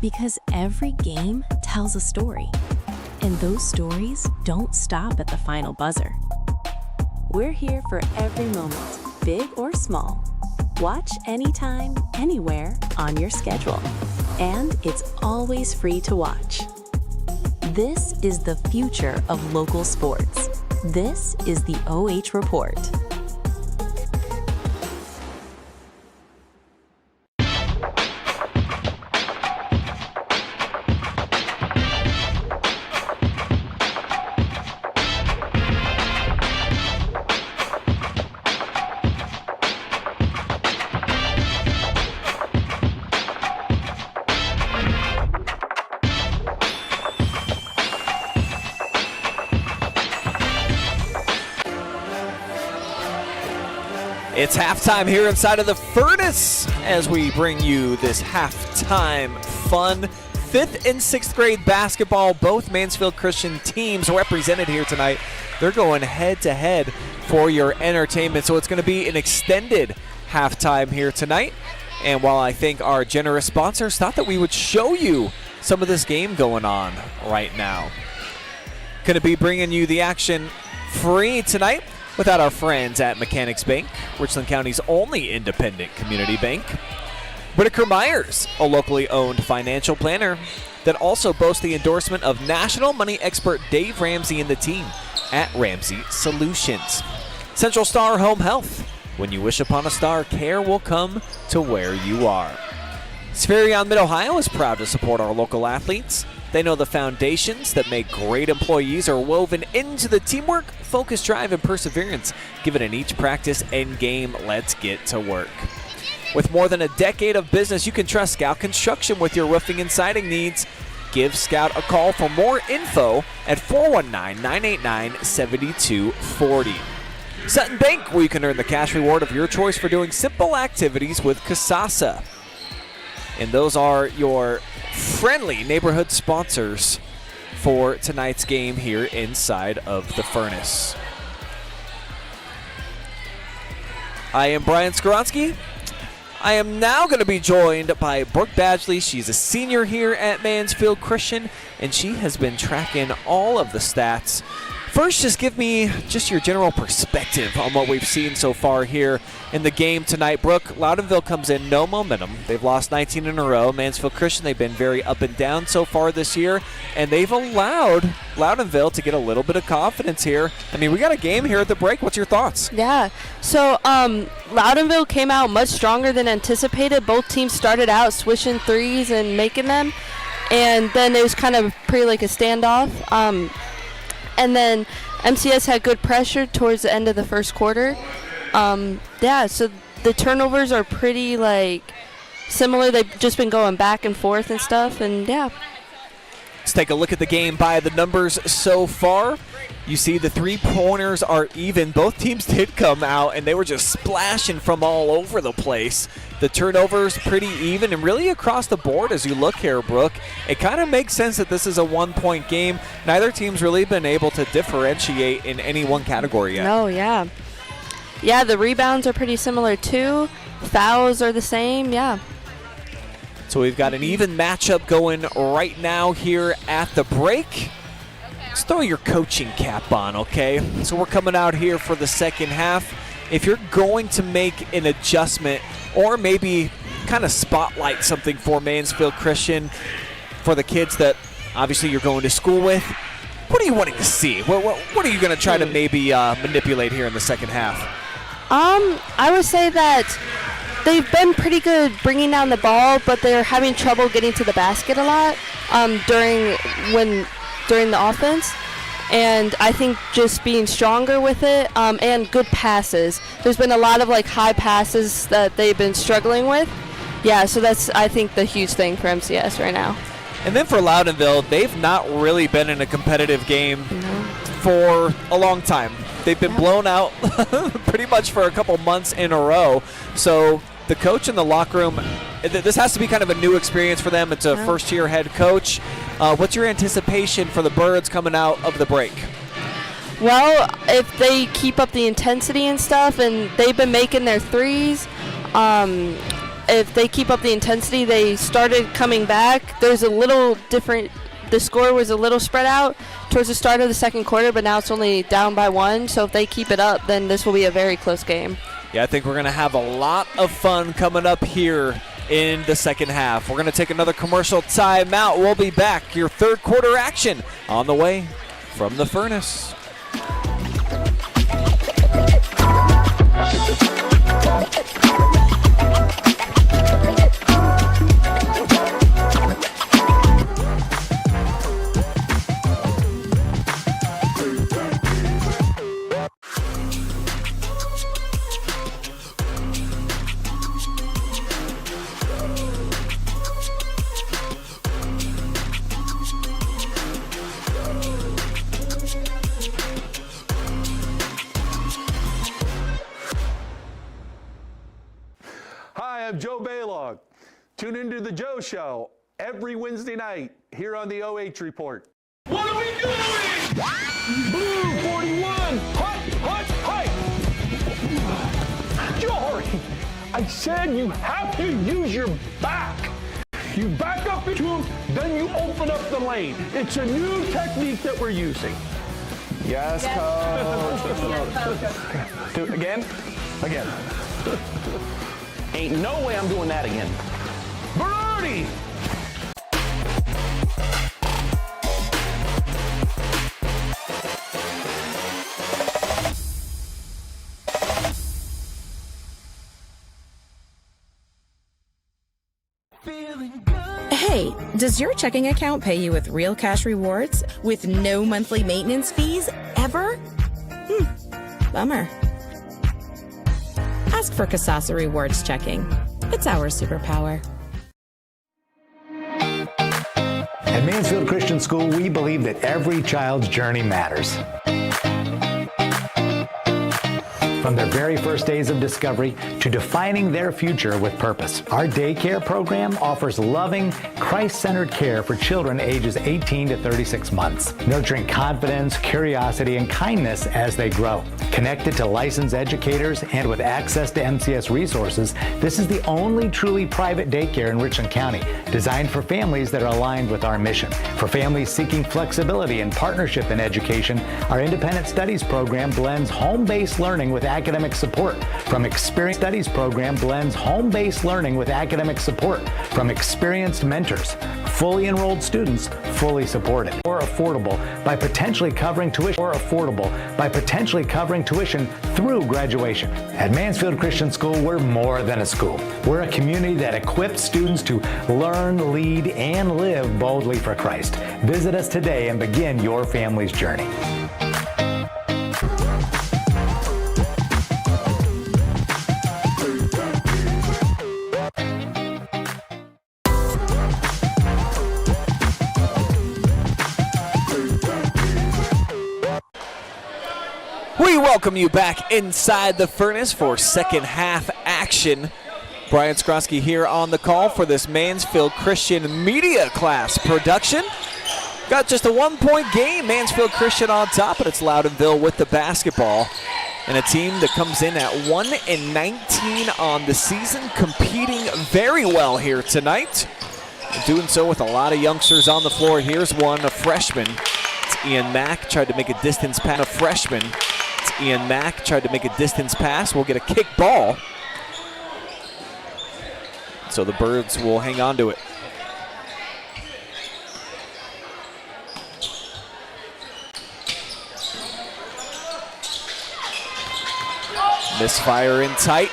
because every game tells a story, and those stories don't stop at the final buzzer. We're here for every moment, big or small. Watch anytime, anywhere on your schedule, and it's always free to watch. This is the future of local sports. This is the OH Report. It's halftime here inside of the Furnace as we bring you this halftime fun. 5th and 6th grade basketball, both Mansfield Christian teams represented here tonight. They're going head-to-head for your entertainment, so it's going to be an extended halftime here tonight. And while I think our generous sponsors thought that we would show you some of this game going on right now. Going to be bringing you the action free tonight without our friends at Mechanics Bank, Richland County's only independent community bank. Whitaker Myers, a locally owned financial planner that also boasts the endorsement of national money expert Dave Ramsey and the team at Ramsey Solutions. Central Star Home Health. When you wish upon a star, care will come to where you are. Spherion Mid-Ohio is proud to support our local athletes. They know the foundations that make great employees are woven into the teamwork, focus, drive, and perseverance given in each practice and game. Let's get to work. With more than a decade of business, you can trust Scout Construction with your roofing and siding needs. Give Scout a call for more info at 419-989-7240. Sutton Bank, where you can earn the cash reward of your choice for doing simple activities with Kasasa. And those are your friendly neighborhood sponsors for tonight's game here inside of the Furnace. I am Brian Skowronski. I am now going to be joined by Brooke Badgley. She's a senior here at Mansfield Christian, and she has been tracking all of the stats. First, just give me just your general perspective on what we've seen so far here in the game tonight. Brooke, Loudonville comes in no momentum. They've lost 19 in a row. Mansfield Christian, they've been very up and down so far this year, and they've allowed Loudonville to get a little bit of confidence here. I mean, we got a game here at the break. What's your thoughts? Yeah, so Loudonville came out much stronger than anticipated. Both teams started out swishing threes and making them, and then it was kind of pretty like a standoff. And then MCS had good pressure towards the end of the first quarter. So the turnovers are pretty similar. They've just been going back and forth and stuff, and yeah. Let's take a look at the game by the numbers so far. You see the three-pointers are even. Both teams did come out, and they were just splashing from all over the place. The turnovers pretty even, and really across the board as you look here, Brooke. It kind of makes sense that this is a one-point game. Neither team's really been able to differentiate in any one category yet. No, yeah. Yeah, the rebounds are pretty similar, too. Fouls are the same, yeah. So we've got an even matchup going right now here at the break. Let's throw your coaching cap on, okay? So we're coming out here for the second half. If you're going to make an adjustment or maybe kind of spotlight something for Mansfield Christian, for the kids that obviously you're going to school with, what are you wanting to see? What are you going to try to maybe manipulate here in the second half? I would say that they've been pretty good bringing down the ball, but they're having trouble getting to the basket a lot during the offense. And I think just being stronger with it and good passes. There's been a lot of like high passes that they've been struggling with. Yeah, so that's, I think, the huge thing for MCS right now. And then for Loudonville, they've not really been in a competitive game for a long time. They've been blown out pretty much for a couple months in a row. So the coach in the locker room, this has to be kind of a new experience for them. It's a first-year head coach. What's your anticipation for the Birds coming out of the break? Well, if they keep up the intensity and stuff, and they've been making their threes, if they keep up the intensity, they started coming back. There's a little different. The score was a little spread out towards the start of the second quarter, but now it's only down by 1. So if they keep it up, then this will be a very close game. Yeah, I think we're going to have a lot of fun coming up here in the second half. We're going to take another commercial timeout. We'll be back. Your third quarter action on the way from the furnace. Hi, I'm Joe Baylog. Tune into The Joe Show every Wednesday night here on the OH Report. What are we doing? Blue 41, hut. Jory, I said you have to use your back. You back up into him, then you open up the lane. It's a new technique that we're using. Yes, coach. Do it again. Ain't no way I'm doing that again. Berardi! Hey, does your checking account pay you with real cash rewards with no monthly maintenance fees ever? Bummer. Ask for Kasasa Rewards Checking. It's our superpower. At Mansfield Christian School, we believe that every child's journey matters. From their very first days of discovery to defining their future with purpose, our daycare program offers loving, Christ-centered care for children ages 18 to 36 months, nurturing confidence, curiosity, and kindness as they grow. Connected to licensed educators and with access to MCS resources, this is the only truly private daycare in Richland County, designed for families that are aligned with our mission. For families seeking flexibility and partnership in education, our independent studies program blends home-based learning with academic support. From Experienced Studies program blends home-based learning with academic support. From experienced mentors, fully enrolled students, fully supported. Or affordable by potentially covering tuition. Through graduation. At Mansfield Christian School, we're more than a school. We're a community that equips students to learn, lead, and live boldly for Christ. Visit us today and begin your family's journey. We welcome you back inside the furnace for second half action. Brian Skowronski here on the call for this Mansfield Christian Media Class production. Got just a 1-point game. Mansfield Christian on top, but it's Loudonville with the basketball. And a team that comes in at 1-19 on the season, competing very well here tonight. And doing so with a lot of youngsters on the floor. Here's one, a freshman. It's Ian Mack, tried to make a distance pass. A freshman. It's Ian Mack, tried to make a distance pass. We'll get a kick ball. So the Birds will hang on to it. Misfire in tight.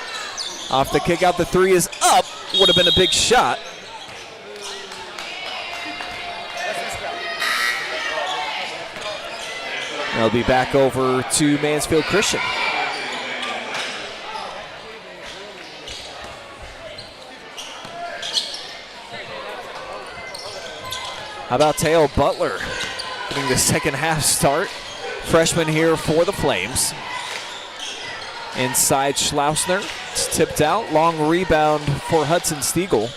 Off the kick out, the three is up. Would have been a big shot. They'll be back over to Mansfield Christian. How about Teo Butler getting the second half start? Freshman here for the Flames. Inside Schlausner, it's tipped out. Long rebound for Hudson Stiegel.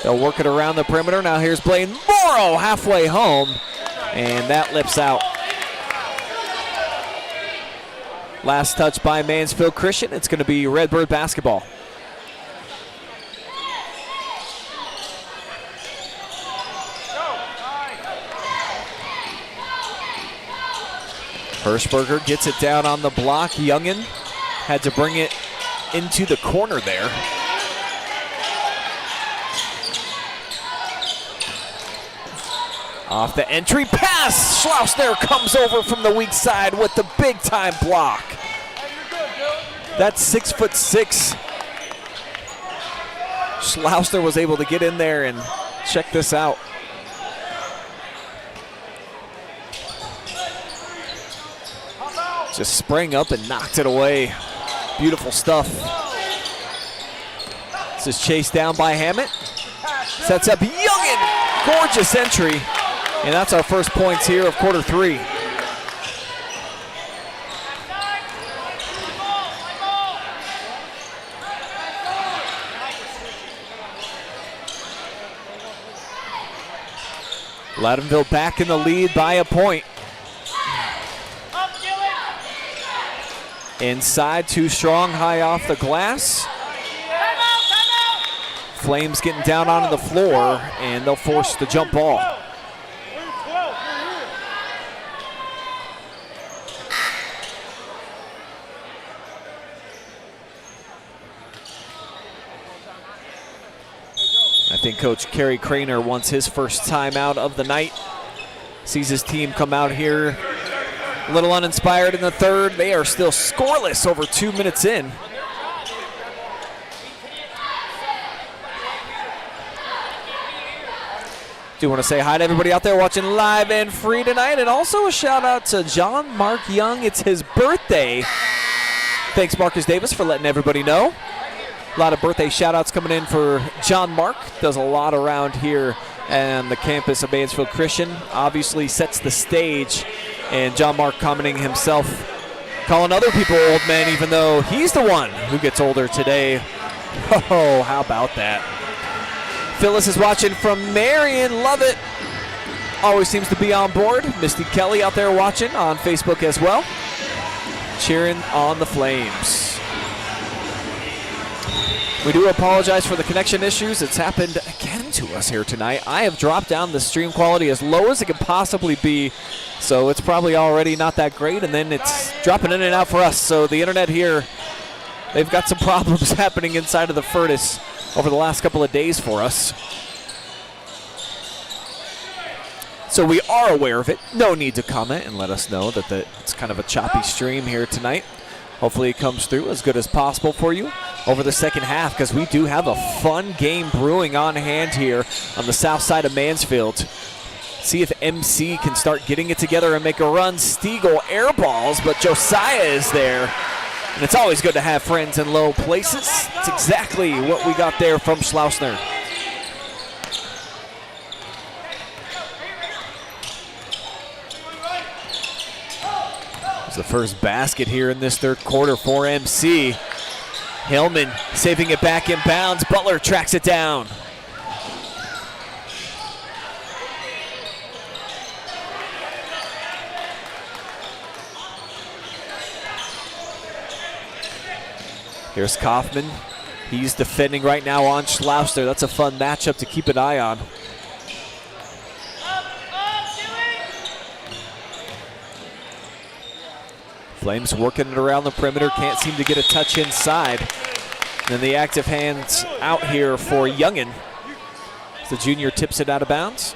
They'll work it around the perimeter. Now here's Blaine Morrow halfway home, and that lips out. Last touch by Mansfield Christian. It's going to be Redbird basketball. Hirschberger gets it down on the block. Youngin had to bring it into the corner there. Off the entry pass, Schlausner comes over from the weak side with the big time block. That's 6'6". Schlausner was able to get in there and check this out. Just sprang up and knocked it away. Beautiful stuff. This is chased down by Hammett. Sets up Youngin. Gorgeous entry. And that's our first points here of quarter three. Loudonville back in the lead by a point. Inside, too strong, high off the glass. Flames getting down onto the floor, and they'll force the jump ball. I think Coach Kerry Craner wants his first time out of the night. Sees his team come out here a little uninspired in the third. They are still scoreless over 2 minutes in. Do want to say hi to everybody out there watching live and free tonight, and also a shout out to John Mark Young. It's his birthday. Thanks Marcus Davis for letting everybody know. A lot of birthday shout outs coming in for John Mark. Does a lot around here and the campus of Mansfield Christian. Obviously sets the stage. And John Mark commenting himself, calling other people old men, even though he's the one who gets older today. Oh, how about that? Phyllis is watching from Marion. Love it. Always seems to be on board. Misty Kelly out there watching on Facebook as well. Cheering on the Flames. We do apologize for the connection issues. It's happened again to us here tonight. I have dropped down the stream quality as low as it can possibly be, so it's probably already not that great, and then it's dropping in and out for us. So the internet here, they've got some problems happening inside of the furnace over the last couple of days for us. So we are aware of it. No need to comment and let us know that it's kind of a choppy stream here tonight. Hopefully it comes through as good as possible for you over the second half, because we do have a fun game brewing on hand here on the south side of Mansfield. See if MC can start getting it together and make a run. Stiegel air balls, but Josiah is there. And it's always good to have friends in low places. It's exactly what we got there from Schlausner. It's the first basket here in this third quarter for MC. Hillman saving it back in bounds. Butler tracks it down. Here's Kaufman. He's defending right now on Schlauster. That's a fun matchup to keep an eye on. Flames working it around the perimeter. Can't seem to get a touch inside. And then the active hands out here for Youngin. The junior tips it out of bounds.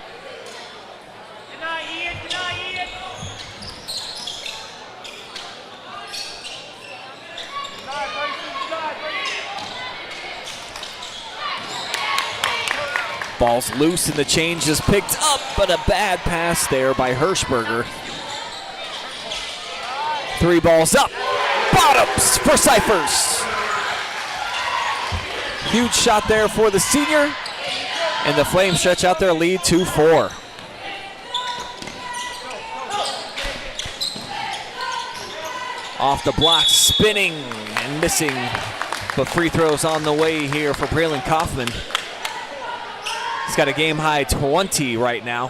Ball's loose and the change is picked up, but a bad pass there by Hirschberger. 3 balls up, bottoms for Cyphers. Huge shot there for the senior, and the Flames stretch out their lead 2-4. Off the block, spinning and missing, but free throws on the way here for Braylon Kaufman. He's got a game-high 20 right now.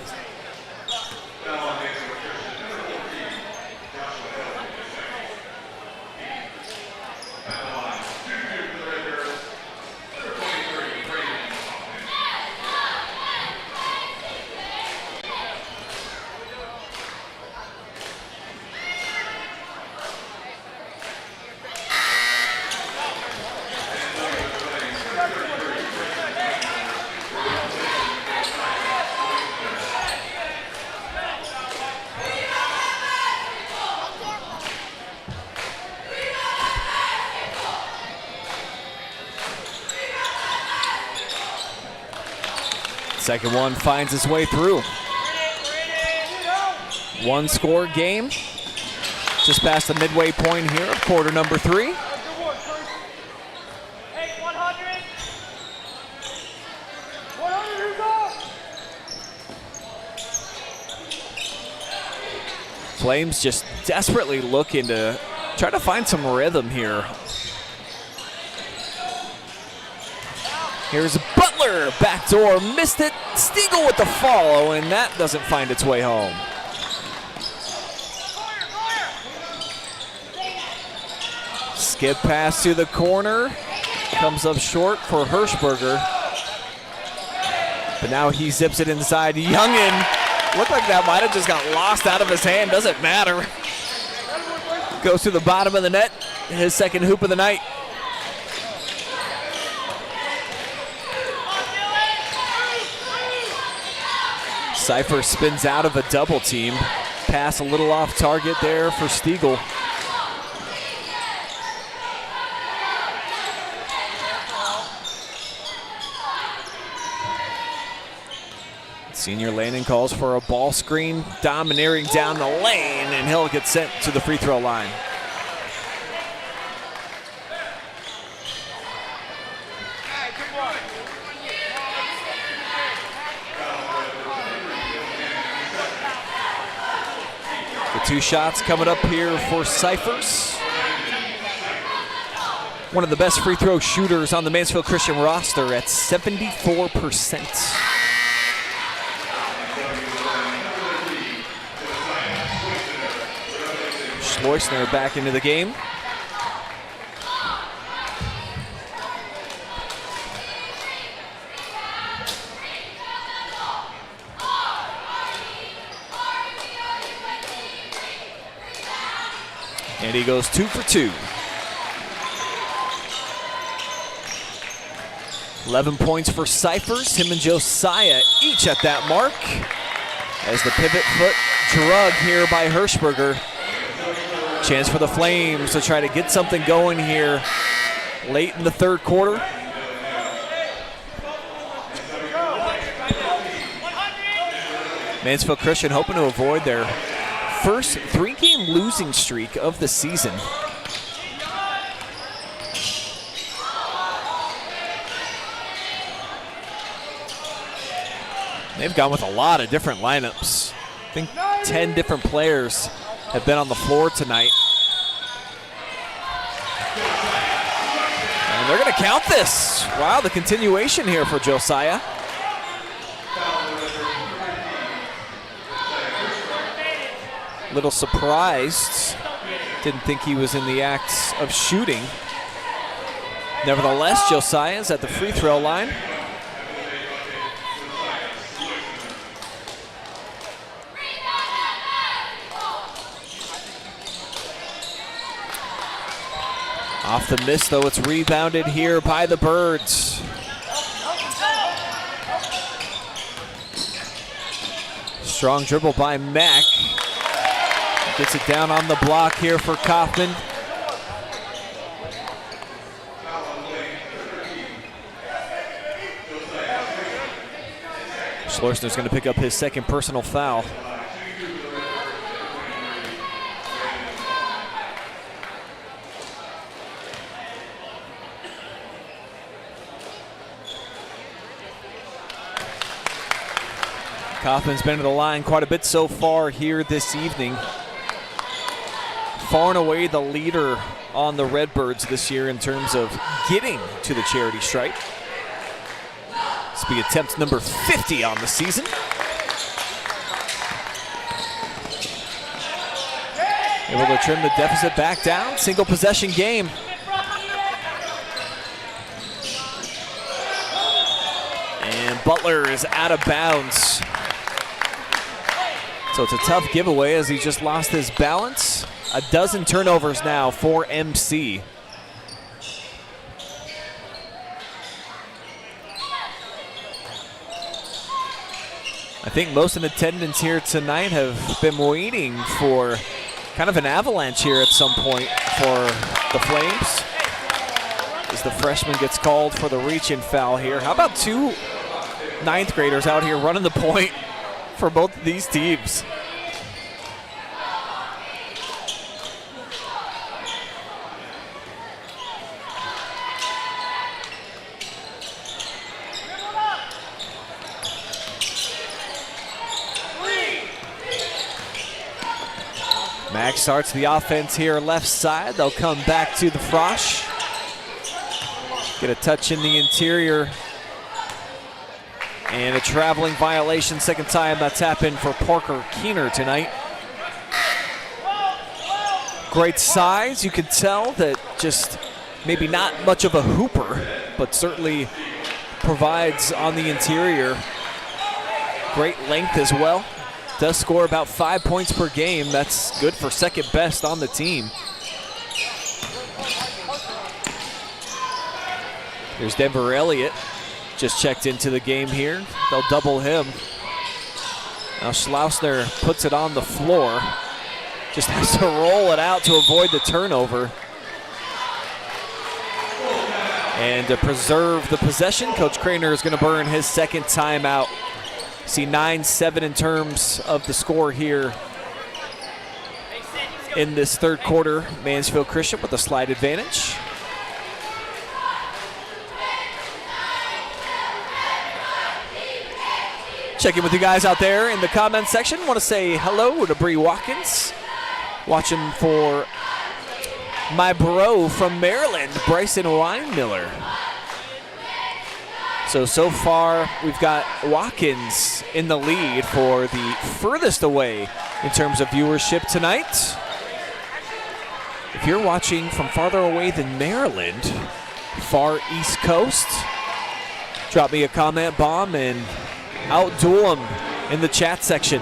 Second one finds its way through. 1-score game. Just past the midway point here of quarter number 3. Flames just desperately looking to try to find some rhythm here. Here's Butler, backdoor, missed it. Stiegel with the follow, and that doesn't find its way home. Skip pass to the corner, comes up short for Hirschberger. But now he zips it inside. Youngin, looked like that might have just got lost out of his hand, doesn't matter. Goes to the bottom of the net, his second hoop of the night. Cypher spins out of a double team. Pass a little off target there for Stiegel. Senior Landon calls for a ball screen, domineering down the lane, and he'll get sent to the free throw line. The 2 shots coming up here for Cyphers. One of the best free throw shooters on the Mansfield Christian roster at 74%. Schleusner back into the game. And he goes 2 for 2. 11 points for Cyphers. Him and Josiah each at that mark. As the pivot foot drug here by Hirschberger. Chance for the Flames to try to get something going here late in the third quarter. Mansfield Christian hoping to avoid their first 3-game losing streak of the season. They've gone with a lot of different lineups. I think 10 different players have been on the floor tonight. And they're going to count this. Wow, the continuation here for Josiah. Little surprised. Didn't think he was in the act of shooting. Nevertheless, Josiah's at the free throw line. Off the miss, though, it's rebounded here by the Birds. Strong dribble by Mack. Gets it down on the block here for Kaufman. Schlossner's going to pick up his second personal foul. Kaufman's been to the line quite a bit so far here this evening. Far and away the leader on the Redbirds this year in terms of getting to the charity stripe. This will be attempt number 50 on the season. Able to trim the deficit back down. Single possession game. And Butler is out of bounds. So it's a tough giveaway as he just lost his balance. A dozen turnovers now for MC. I think most in attendance here tonight have been waiting for kind of an avalanche here at some point for the Flames. As the freshman gets called for the reach-in foul here. How about two ninth graders out here running the point for both of these teams? Max starts the offense here left side. They'll come back to the Frosh. Get a touch in the interior. And a traveling violation. Second time that's happened for Parker Keener tonight. Great size. You can tell that just maybe not much of a hooper, but certainly provides on the interior. Great length as well. Does score about 5 points per game. That's good for second best on the team. There's Denver Elliott. Just checked into the game here. They'll double him. Now Schlossner puts it on the floor. Just has to roll it out to avoid the turnover. And to preserve the possession, Coach Craner is going to burn his second timeout. See 9-7 in terms of the score here in this third quarter. Mansfield Christian with a slight advantage. Check in with you guys out there in the comment section. Want to say hello to Bree Watkins. Watching for my bro from Maryland, Bryson Weinmiller. So far, we've got Watkins in the lead for the furthest away in terms of viewership tonight. If you're watching from farther away than Maryland, far East Coast, drop me a comment bomb and outduel them in the chat section.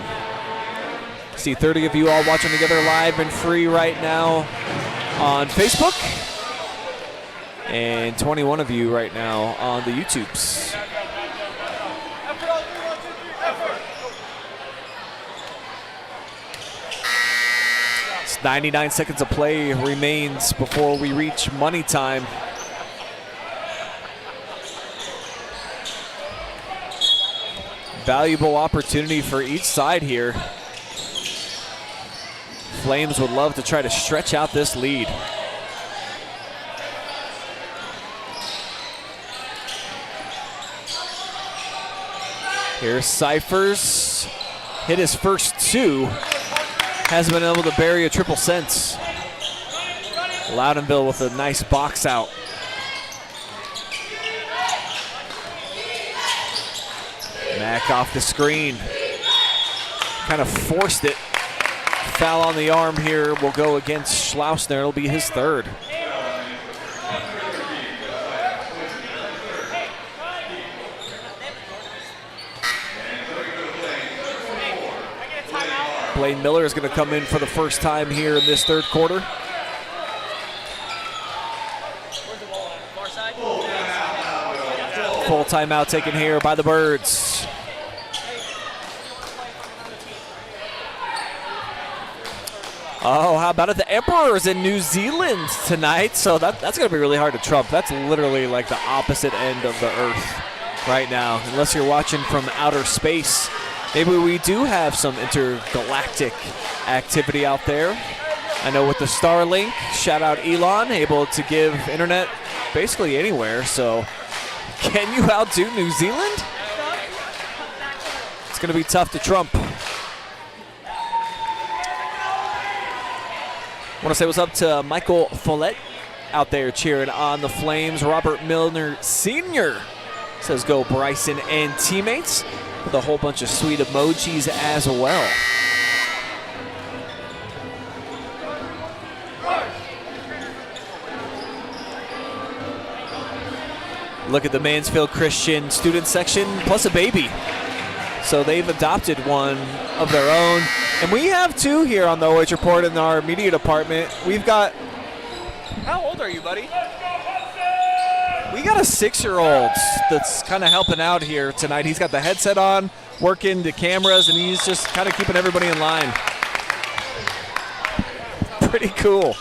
See 30 of you all watching together live and free right now on Facebook. And 21 of you right now on the YouTubes. It's 99 seconds of play remains before we reach money time. Valuable opportunity for each side here. Flames would love to try to stretch out this lead. Here's Cyphers, hit his first two. hasn't been able to bury a triple since. Loudonville with a nice box out. Mack off the screen. Kind of forced it. Foul on the arm here will go against Schlausner. It'll be his third. Blaine Miller is going to come in for the first time here in this third quarter. Full timeout taken here by the Birds. Oh, how about it? The Emperor's in New Zealand tonight, so that's going to be really hard to trump. That's literally like the opposite end of the earth right now, unless you're watching from outer space. Maybe we do have some intergalactic activity out there. I know with the Starlink, shout out Elon, able to give internet basically anywhere, so can you outdo New Zealand? It's going to be tough to trump. I want to say what's up to Michael Follett out there cheering on the Flames. Robert Milner Sr. says go Bryson and teammates, with a whole bunch of sweet emojis as well. Look at the Mansfield Christian student section, plus a baby. So they've adopted one of their own. And we have two here on the OH Report in our media department. We've got, how old are you, buddy? We got a 6-year-old that's kind of helping out here tonight. He's got the headset on, working the cameras, and he's just kind of keeping everybody in line. Pretty cool.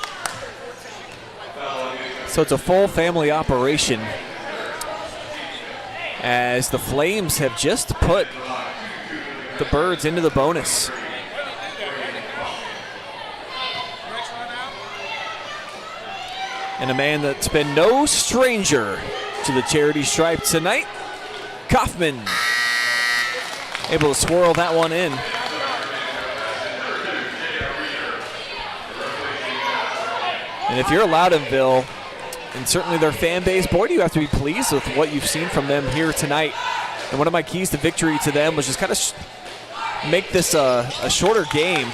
So it's a full family operation, as the Flames have just put the Birds into the bonus. And a man that's been no stranger to the charity stripe tonight, Kaufman, able to swirl that one in. And if you're Loudonville, and certainly their fan base, boy, do you have to be pleased with what you've seen from them here tonight. And one of my keys to victory to them was just kind of make this a shorter game.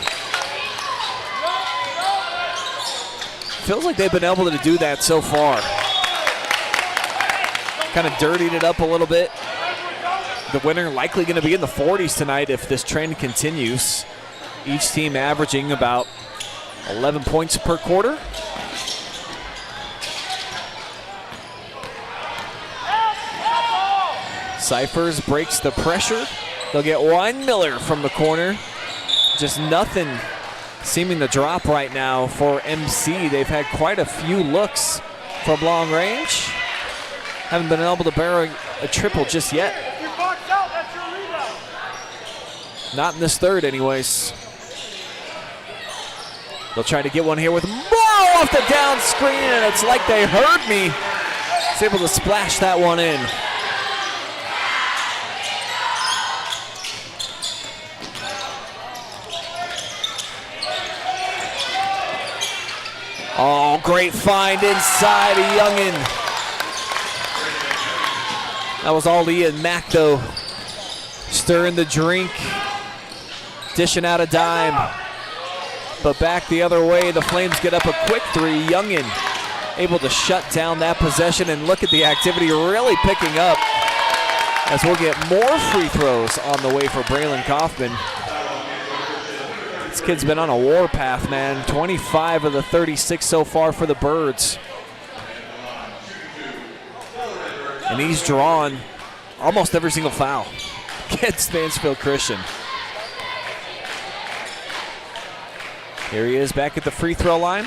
Feels like they've been able to do that so far. Kind of dirtied it up a little bit. The winner likely going to be in the 40s tonight if this trend continues. Each team averaging about 11 points per quarter. Cyphers breaks the pressure. They'll get Wine Miller from the corner. Just nothing seeming to drop right now for MC. They've had quite a few looks from long range. Haven't been able to bury a triple just yet. Not in this third anyways. They'll try to get one here with Morrow off the down screen, and it's like they heard me. He's able to splash that one in. Oh, great find inside a youngin. That was all Ian Mack, though. Stirring the drink, dishing out a dime. But back the other way, the Flames get up a quick three. Youngin able to shut down that possession, and look at the activity really picking up as we'll get more free throws on the way for Braylon Kaufman. This kid's been on a warpath, man. 25 of the 36 so far for the Birds. And he's drawn almost every single foul against Mansfield Christian. Here he is back at the free throw line.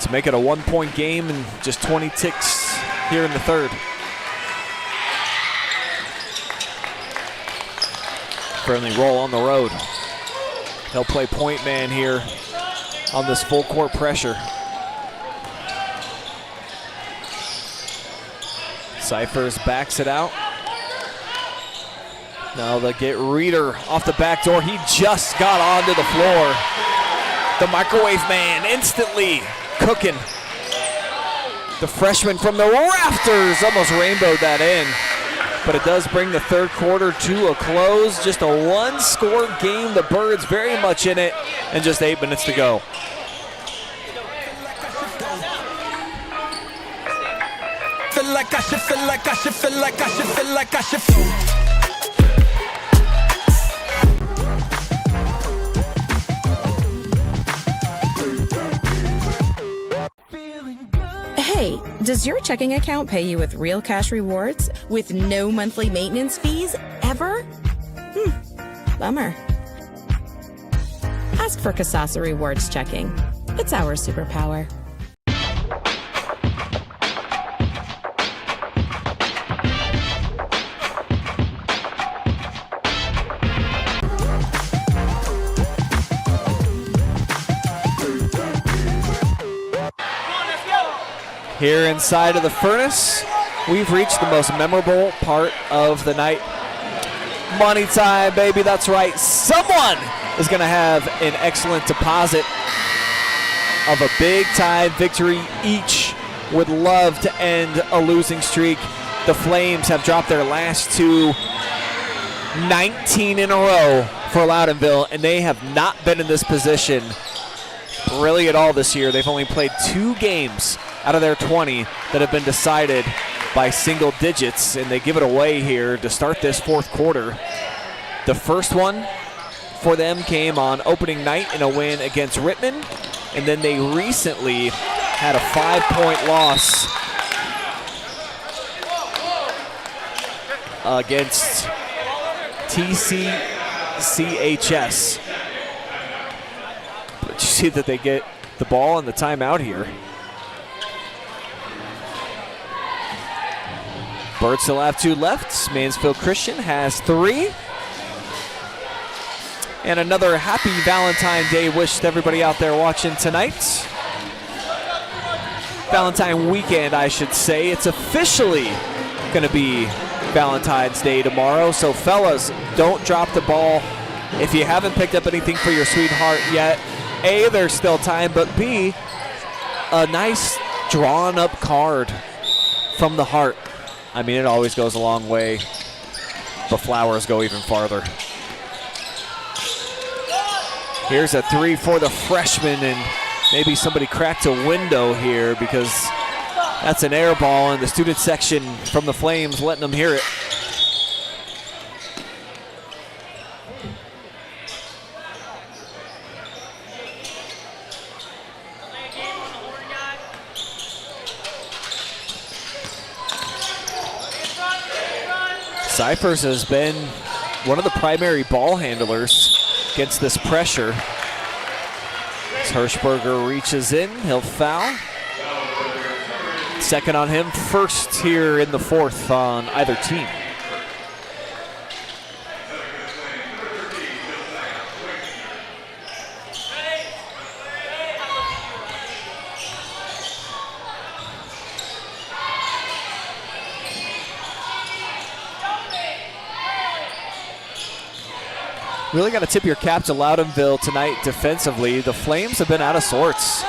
To make it a 1-point game and just 20 ticks here in the third. Friendly roll on the road. He'll play point man here on this full court pressure. Cyphers backs it out. Now they'll get Reeder off the back door. He just got onto the floor. The microwave man instantly cooking. The freshman from the rafters almost rainbowed that in. But it does bring the third quarter to a close. Just a one-score game. The Birds very much in it, and just 8 minutes to go. Feel like I should, feel like I should, feel like I should, feel like I should feel. Hey, does your checking account pay you with real cash rewards with no monthly maintenance fees ever? Bummer. Ask for Kasasa Rewards Checking. It's our superpower. Here inside of the furnace, we've reached the most memorable part of the night. Money time, baby, that's right. Someone is going to have an excellent deposit of a big-time victory. Each would love to end a losing streak. The Flames have dropped their last two, 19 in a row for Loudonville, and they have not been in this position really at all this year. They've only played 2 games out of their 20 that have been decided by single digits, and they give it away here to start this fourth quarter. The first one for them came on opening night in a win against Rittman, and then they recently had a 5-point loss against TCCHS. But you see that they get the ball and the timeout here. Birds still have 2 left. Mansfield Christian has 3. And another happy Valentine Day wish to everybody out there watching tonight. Valentine weekend, I should say. It's officially going to be Valentine's Day tomorrow. So fellas, don't drop the ball. If you haven't picked up anything for your sweetheart yet, A, there's still time, but B, a nice drawn up card from the heart. I mean, it always goes a long way, but flowers go even farther. Here's a 3 for the freshman, and maybe somebody cracked a window here because that's an air ball in the student section from the Flames, letting them hear it. Cyphers has been one of the primary ball handlers against this pressure. As Hirschberger reaches in, he'll foul. Second on him, first here in the fourth on either team. Really got to tip your cap to Loudonville tonight defensively. The Flames have been out of sorts.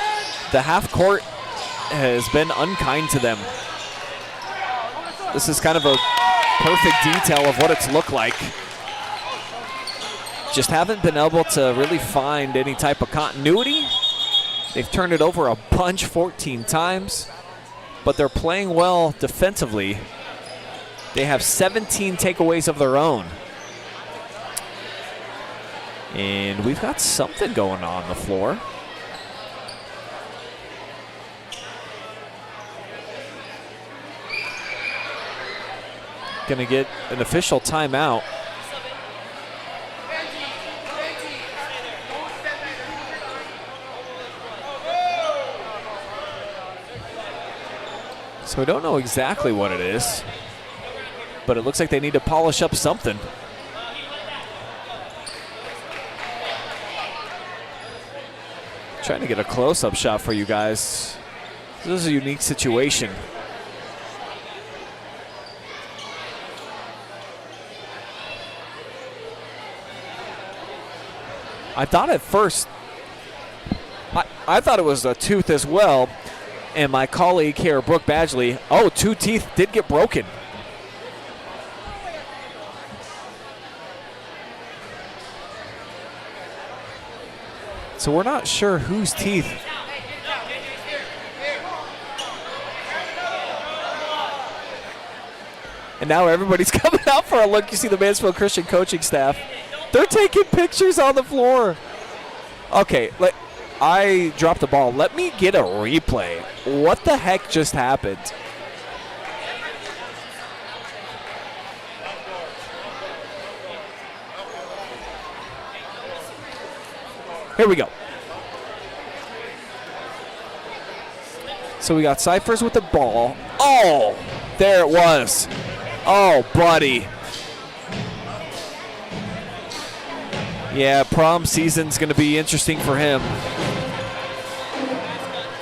The half court has been unkind to them. This is kind of a perfect detail of what it's looked like. Just haven't been able to really find any type of continuity. They've turned it over a bunch 14 times, but they're playing well defensively. They have 17 takeaways of their own. And we've got something going on the floor. Gonna get an official timeout. So we don't know exactly what it is, but it looks like they need to polish up something. Trying to get a close-up shot for you guys. This is a unique situation. I thought at first, I thought it was a tooth as well. And my colleague here, Brooke Badgley, 2 teeth did get broken. So we're not sure whose teeth. And now everybody's coming out for a look. You see the Mansfield Christian coaching staff. They're taking pictures on the floor. Okay, I dropped the ball. Let me get a replay. What the heck just happened? Here we go. So we got Cyphers with the ball. Oh, there it was. Oh, buddy. Yeah, prom season's going to be interesting for him.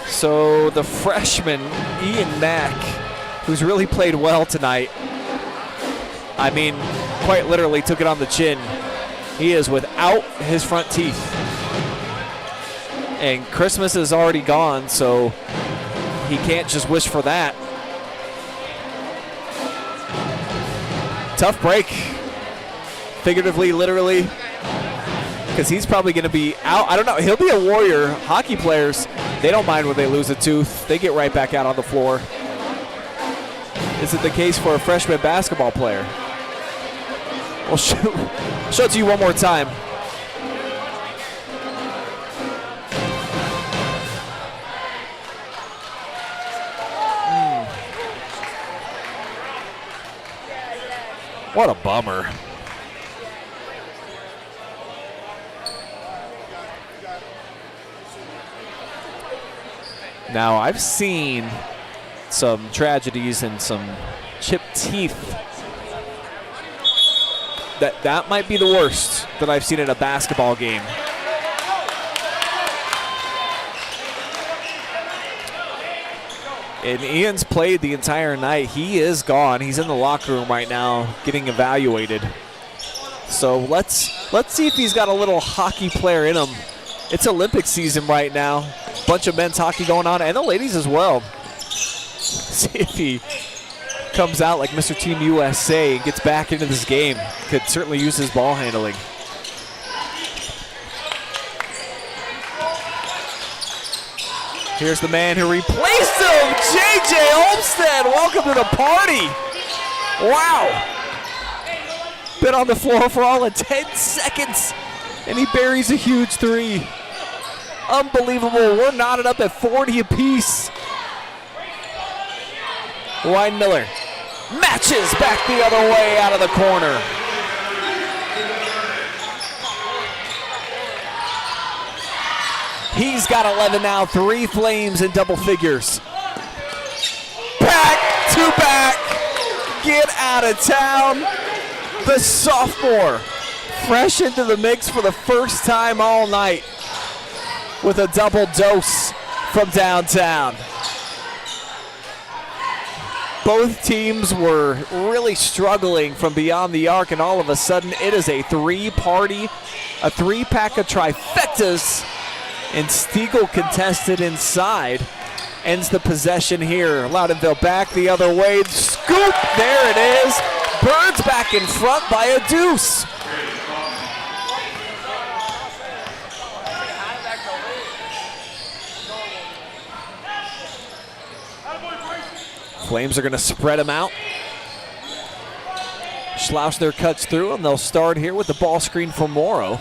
So the freshman, Ian Mack, who's really played well tonight, I mean, quite literally took it on the chin. He is without his front teeth. And Christmas is already gone, so he can't just wish for that. Tough break. Figuratively, literally. Because he's probably going to be out. I don't know. He'll be a Warrior. Hockey players, they don't mind when they lose a tooth. They get right back out on the floor. Is it the case for a freshman basketball player? We'll show it to you one more time. What a bummer. Now, I've seen some tragedies and some chipped teeth. That might be the worst that I've seen in a basketball game. And Ian's played the entire night. He is gone. He's in the locker room right now getting evaluated. So let's see if he's got a little hockey player in him. It's Olympic season right now. Bunch of men's hockey going on, and the ladies as well. See if he comes out like Mr. Team USA and gets back into this game. Could certainly use his ball handling. Here's the man who replaced him, J.J. Olmstead. Welcome to the party. Wow. Been on the floor for all of 10 seconds, and he buries a huge three. Unbelievable. We're knotted up at 40 apiece. Ryan Miller matches back the other way out of the corner. He's got 11 now, 3 Flames in double figures. Back to back, get out of town. The sophomore, fresh into the mix for the first time all night with a double dose from downtown. Both teams were really struggling from beyond the arc, and all of a sudden it is a 3-party, a 3-pack of trifectas. And Stiegel contested inside. Ends the possession here. Loudonville back the other way. Scoop! There it is. Birds back in front by a deuce. Flames are going to spread them out. Schlauchner cuts through, and they'll start here with the ball screen for Morrow.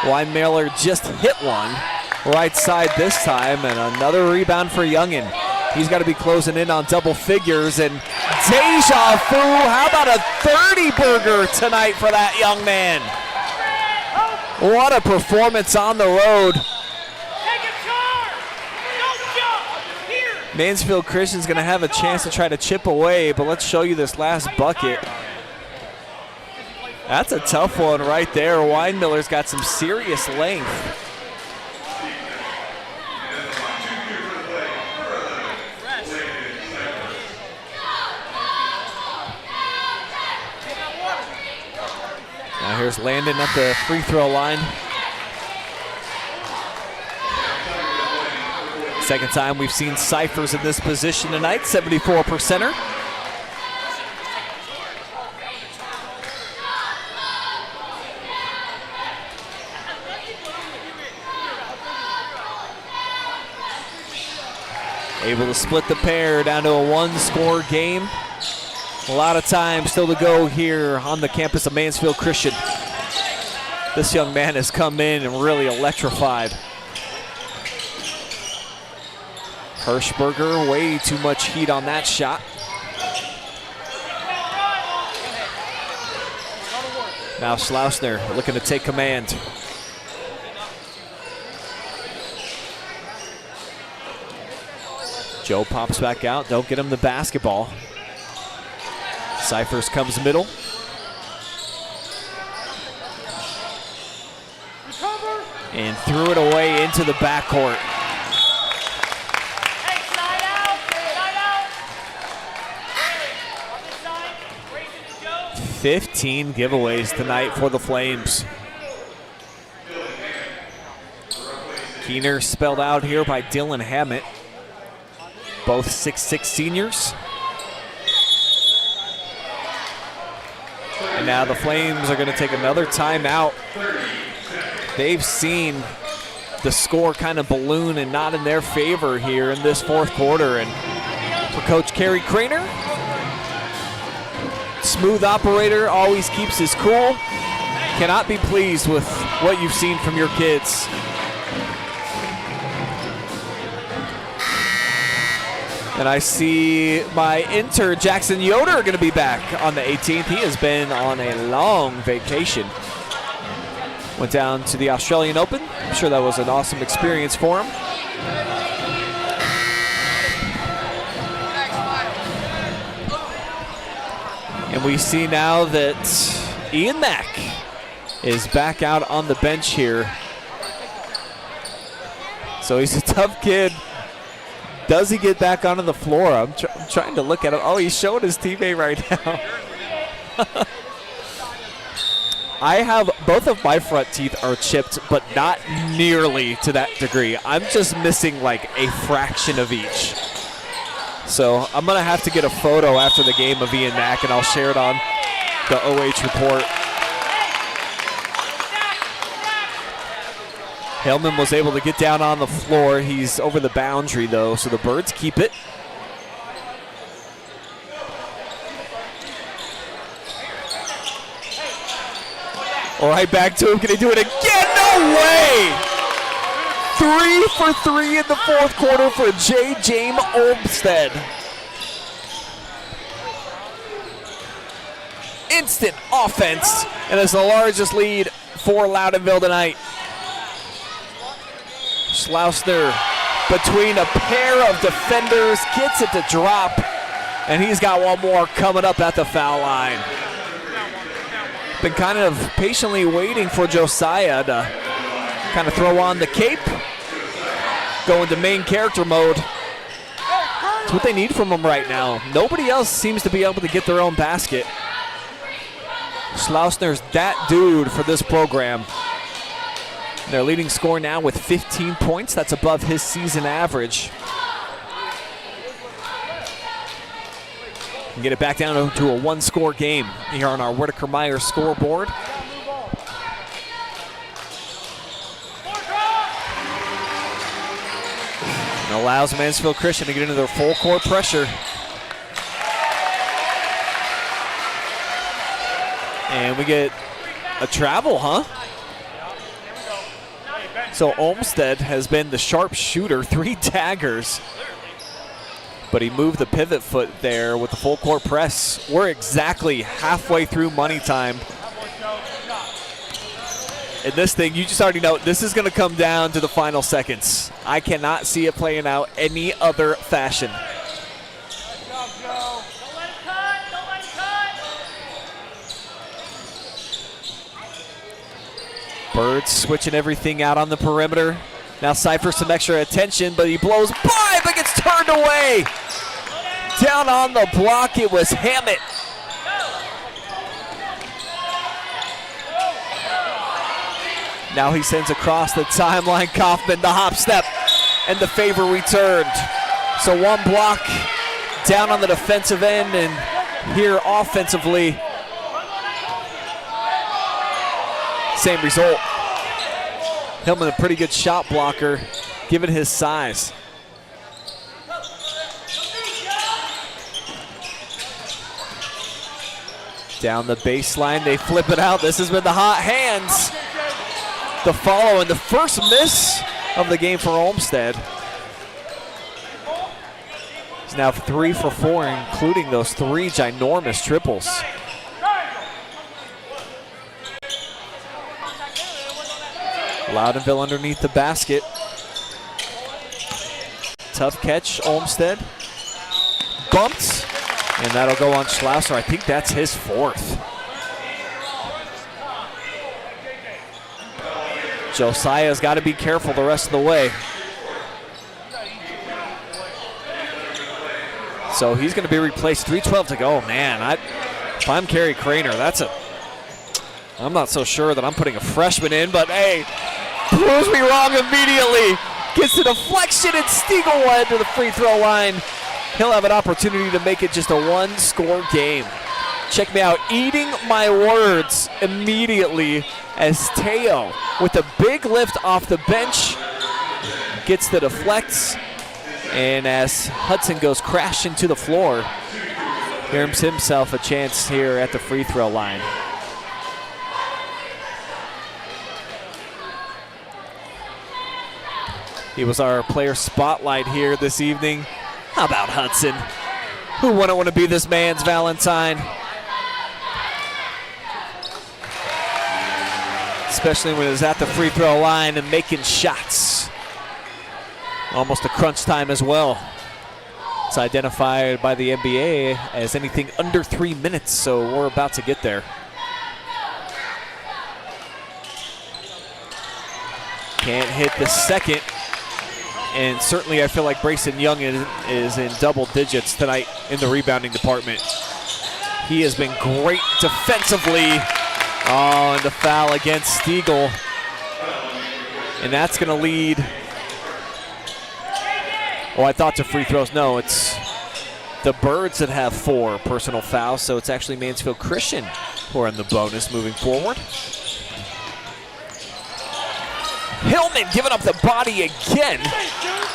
Miller just hit one right side this time, and another rebound for Youngin. He's got to be closing in on double figures, and deja vu. How about a 30-burger tonight for that young man? What a performance on the road. Mansfield Christian's going to have a chance to try to chip away, but let's show you this last bucket. That's a tough one right there. Weinmiller's got some serious length. Now here's Landon at the free throw line. Second time we've seen Cyphers in this position tonight, 74%er. Able to split the pair down to a 1-score game. A lot of time still to go here on the campus of Mansfield Christian. This young man has come in and really electrified. Hirschberger, way too much heat on that shot. Now Schlossner looking to take command. Joe pops back out, don't get him the basketball. Cyphers comes middle. And threw it away into the backcourt. 15 giveaways tonight for the Flames. Keener spelled out here by Dylan Hammett. Both 6'6" seniors. And now the Flames are going to take another timeout. They've seen the score kind of balloon and not in their favor here in this fourth quarter. And for Coach Kerry Craner, smooth operator, always keeps his cool. Cannot be pleased with what you've seen from your kids. And I see my intern, Jackson Yoder, going to be back on the 18th. He has been on a long vacation. Went down to the Australian Open. I'm sure that was an awesome experience for him. And we see now that Ian Mack is back out on the bench here. So he's a tough kid. Does he get back onto the floor? I'm trying to look at him. Oh, he's showing his teammate right now. I have, both of my front teeth are chipped, but not nearly to that degree. I'm just missing like a fraction of each. So I'm going to have to get a photo after the game of Ian Mack, and I'll share it on the OH report. Hellman was able to get down on the floor. He's over the boundary, though, so the Birds keep it. All right, back to him. Can he do it again? No way! 3 for 3 in the fourth quarter for J. James Olmstead. Instant offense, and it's the largest lead for Loudonville tonight. Schlossner between a pair of defenders, gets it to drop, and he's got one more coming up at the foul line. Been kind of patiently waiting for Josiah to kind of throw on the cape, go into main character mode. That's what they need from him right now. Nobody else seems to be able to get their own basket. Schlossner's that dude for this program. Their leading scorer now with 15 points. That's above his season average. And get it back down to a one-score game here on our Whitaker Meyer scoreboard. And allows Mansfield Christian to get into their full court pressure. And we get a travel, huh? So Olmstead has been the sharp shooter, 3 daggers. But he moved the pivot foot there with the full court press. We're exactly halfway through money time. And this thing, you just already know, this is going to come down to the final seconds. I cannot see it playing out any other fashion. Birds switching everything out on the perimeter. Now Cypher some extra attention, but he blows by, but gets turned away. Down on the block, it was Hammett. Now he sends across the timeline. Kaufman, the hop step, and the favor returned. So one block down on the defensive end, and here offensively, same result. Hillman, a pretty good shot blocker, given his size. Down the baseline, they flip it out. This has been the hot hands. The follow and the first miss of the game for Olmsted. He's now 3 for 4, including those 3 ginormous triples. Loudonville underneath the basket. Tough catch, Olmsted. Bumped, and that'll go on Schlauser. I think that's his 4th. Josiah's got to be careful the rest of the way. So he's going to be replaced. 3:12 to go. Man, if I'm Kerry Craner, I'm not so sure that I'm putting a freshman in, but hey, proves me wrong immediately. Gets the deflection, and Stiegel will head to the free throw line. He'll have an opportunity to make it just a 1-score game. Check me out, eating my words immediately as Teo, with a big lift off the bench, gets the deflects, and as Hudson goes crashing to the floor, earns himself a chance here at the free throw line. He was our player spotlight here this evening. How about Hudson? Who wouldn't want to be this man's Valentine? Especially when he was at the free throw line and making shots. Almost a crunch time as well. It's identified by the NBA as anything under 3 minutes, so we're about to get there. Can't hit the second. And certainly I feel like Brayson Young is in double digits tonight in the rebounding department. He has been great defensively. Oh, and the foul against Stiegel. And that's going to lead. Oh, I thought to free throws. No, it's the Birds that have 4 personal fouls, so it's actually Mansfield Christian who are in the bonus moving forward. Hillman giving up the body again.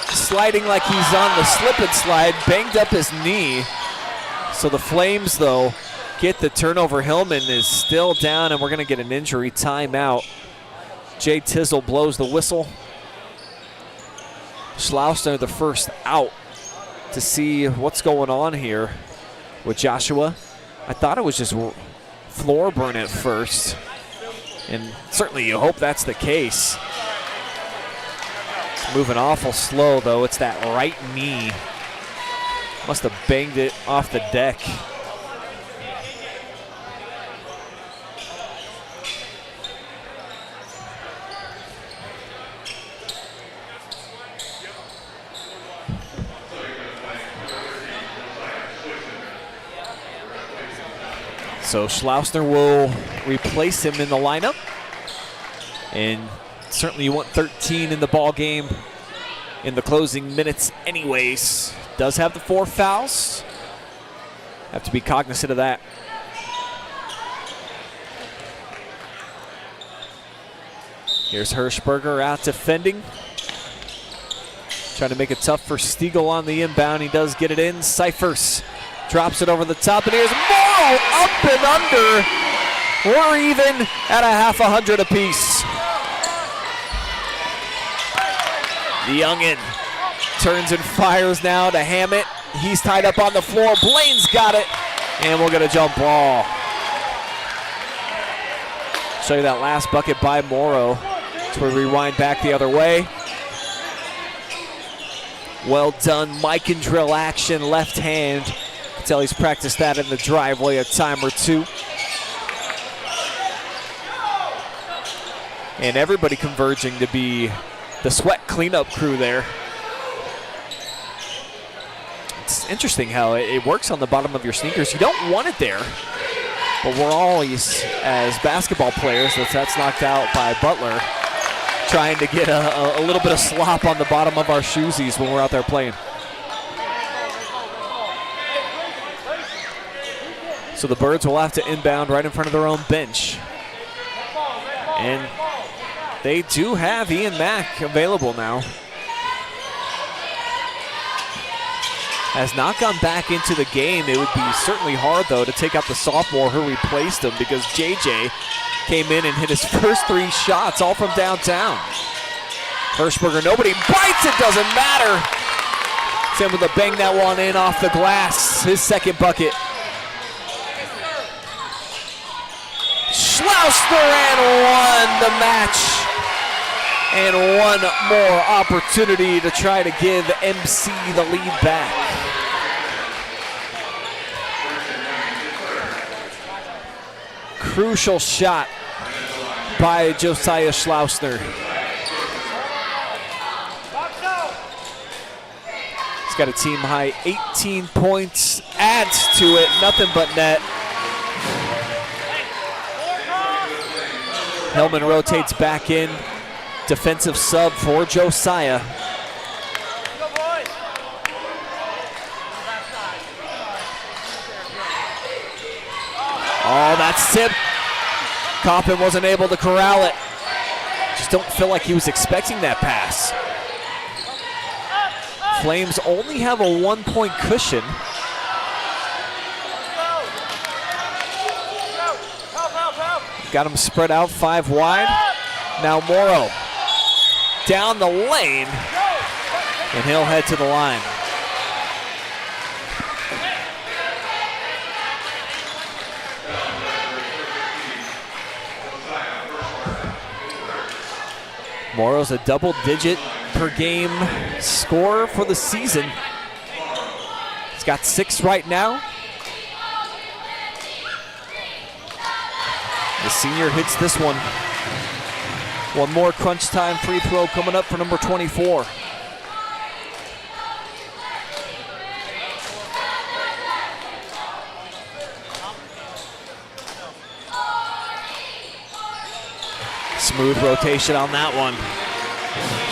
Sliding like he's on the slip and slide, banged up his knee. So the Flames, though, get the turnover. Hillman is still down, and we're going to get an injury timeout. Jay Tizzle blows the whistle. Schlauster the first out to see what's going on here with Joshua. I thought it was just floor burn at first, and certainly you hope that's the case. It's moving awful slow, though. It's that right knee. Must have banged it off the deck. So Schlauster will replace him in the lineup. And certainly you want 13 in the ball game in the closing minutes anyways. Does have the 4 fouls. Have to be cognizant of that. Here's Hirschberger out defending. Trying to make it tough for Stiegel on the inbound. He does get it in. Cyphers drops it over the top, and here's Morrow up and under. We're even at a half 100 apiece. The youngin turns and fires now to Hammett. He's tied up on the floor. Blaine's got it, and we'll get a jump ball. Show you that last bucket by Morrow. So we rewind back the other way. Well done, Mike and drill action, left hand. Tell he's practiced that in the driveway a time or two. And everybody converging to be the sweat cleanup crew there. It's interesting how it works on the bottom of your sneakers. You don't want it there, but we're always, as basketball players, that's knocked out by Butler. trying to get a little bit of slop on the bottom of our shoesies when we're out there playing. So the Birds will have to inbound right in front of their own bench. And they do have Ian Mack available now. Has not gone back into the game. It would be certainly hard, though, to take out the sophomore who replaced him, because JJ came in and hit his first 3 shots, all from downtown. Hirschberger, nobody bites, it doesn't matter. He's able to bang that one in off the glass, his second bucket. Schlossner and won the match. And one more opportunity to try to give MC the lead back. Crucial shot by Josiah Schlossner. He's got a team high 18 points, adds to it, nothing but net. Hellman rotates back in. Defensive sub for Josiah. Oh, that's tipped. Coppin wasn't able to corral it. Just don't feel like he was expecting that pass. Flames only have a 1-point cushion. Got him spread out 5 wide. Now Morrow down the lane, and he'll head to the line. Morrow's a double-digit per game scorer for the season. He's got 6 right now. The senior hits this one. One more crunch time free throw coming up for number 24. Smooth rotation on that one.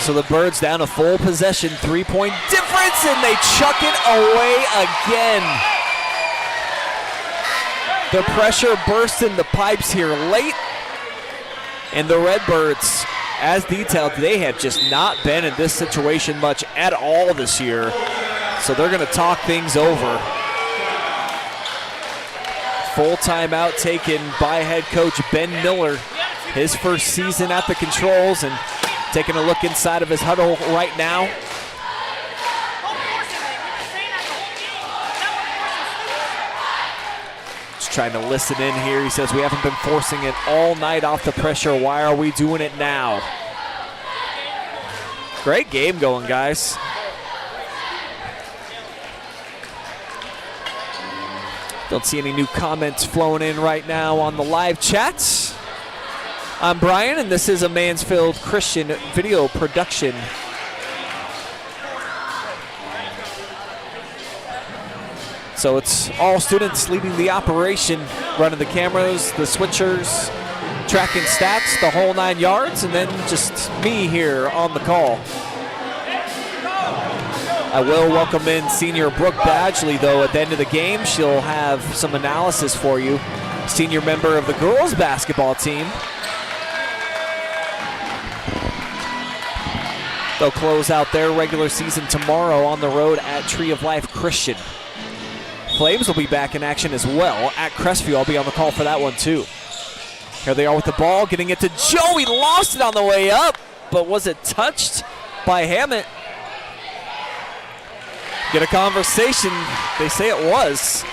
So the Birds down a full possession, 3-point difference, and they chuck it away again. The pressure bursts in the pipes here late. And the Redbirds, as detailed, they have just not been in this situation much at all this year. So they're going to talk things over. Full timeout taken by head coach Ben Miller. His first season at the controls, and taking a look inside of his huddle right now. Trying to listen in here. He says, we haven't been forcing it all night off the pressure. Why are we doing it now? Great game going, guys. Don't see any new comments flowing in right now on the live chats. I'm Brian, and this is a Mansfield Christian Video Production. So it's all students leading the operation, running the cameras, the switchers, tracking stats, the whole 9 yards, and then just me here on the call. I will welcome in senior Brooke Badgley, though, at the end of the game. She'll have some analysis for you. Senior member of the girls basketball team. They'll close out their regular season tomorrow on the road at Tree of Life Christian. Flames will be back in action as well at Crestview. I'll be on the call for that one too. Here they are with the ball, getting it to Joe. He lost it on the way up, but was it touched by Hammett? Get a conversation. They say it was.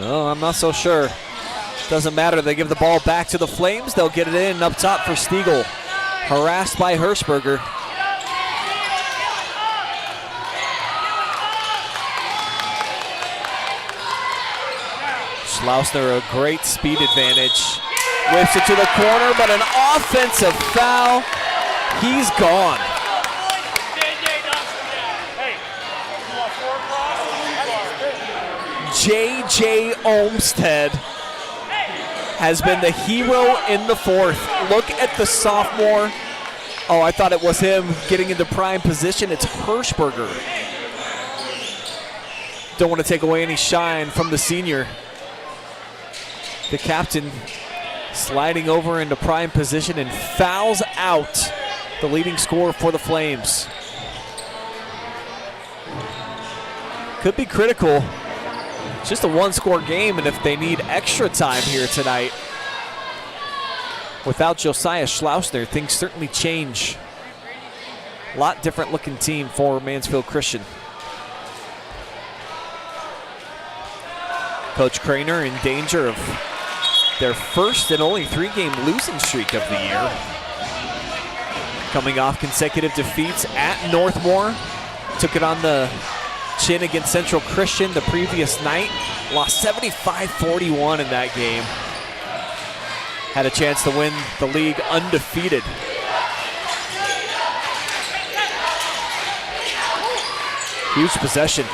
No, I'm not so sure. Doesn't matter. They give the ball back to the Flames. They'll get it in up top for Stiegel. Harassed by Hirschberger. Schlossner, a great speed advantage. Whips it to the corner, but an offensive foul. He's gone. J.J. Olmsted has been the hero in the fourth. Look at the sophomore. Oh, I thought it was him getting into prime position. It's Hirschberger. Don't want to take away any shine from the senior. The captain sliding over into prime position and fouls out the leading scorer for the Flames. Could be critical. It's just a one-score game, and if they need extra time here tonight, without Josiah Schlausner, things certainly change. A lot different looking team for Mansfield Christian. Coach Craner in danger of their first and only 3-game losing streak of the year. Coming off consecutive defeats at Northmore. Took it on the chin against Central Christian the previous night. Lost 75-41 in that game. Had a chance to win the league undefeated. Huge possession.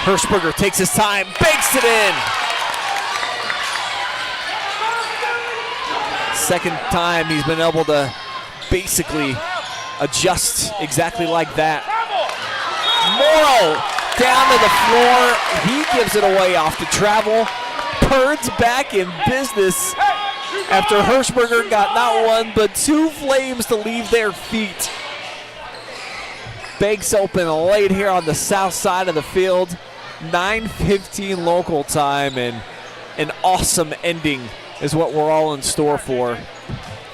Hirschberger takes his time, banks it in. Second time he's been able to basically adjust exactly like that. Morrow down to the floor. He gives it away off the travel. Birds back in business after Hirschberger got not one but 2 Flames to leave their feet. Banks open late here on the south side of the field. 9:15 local time, and an awesome ending is what we're all in store for.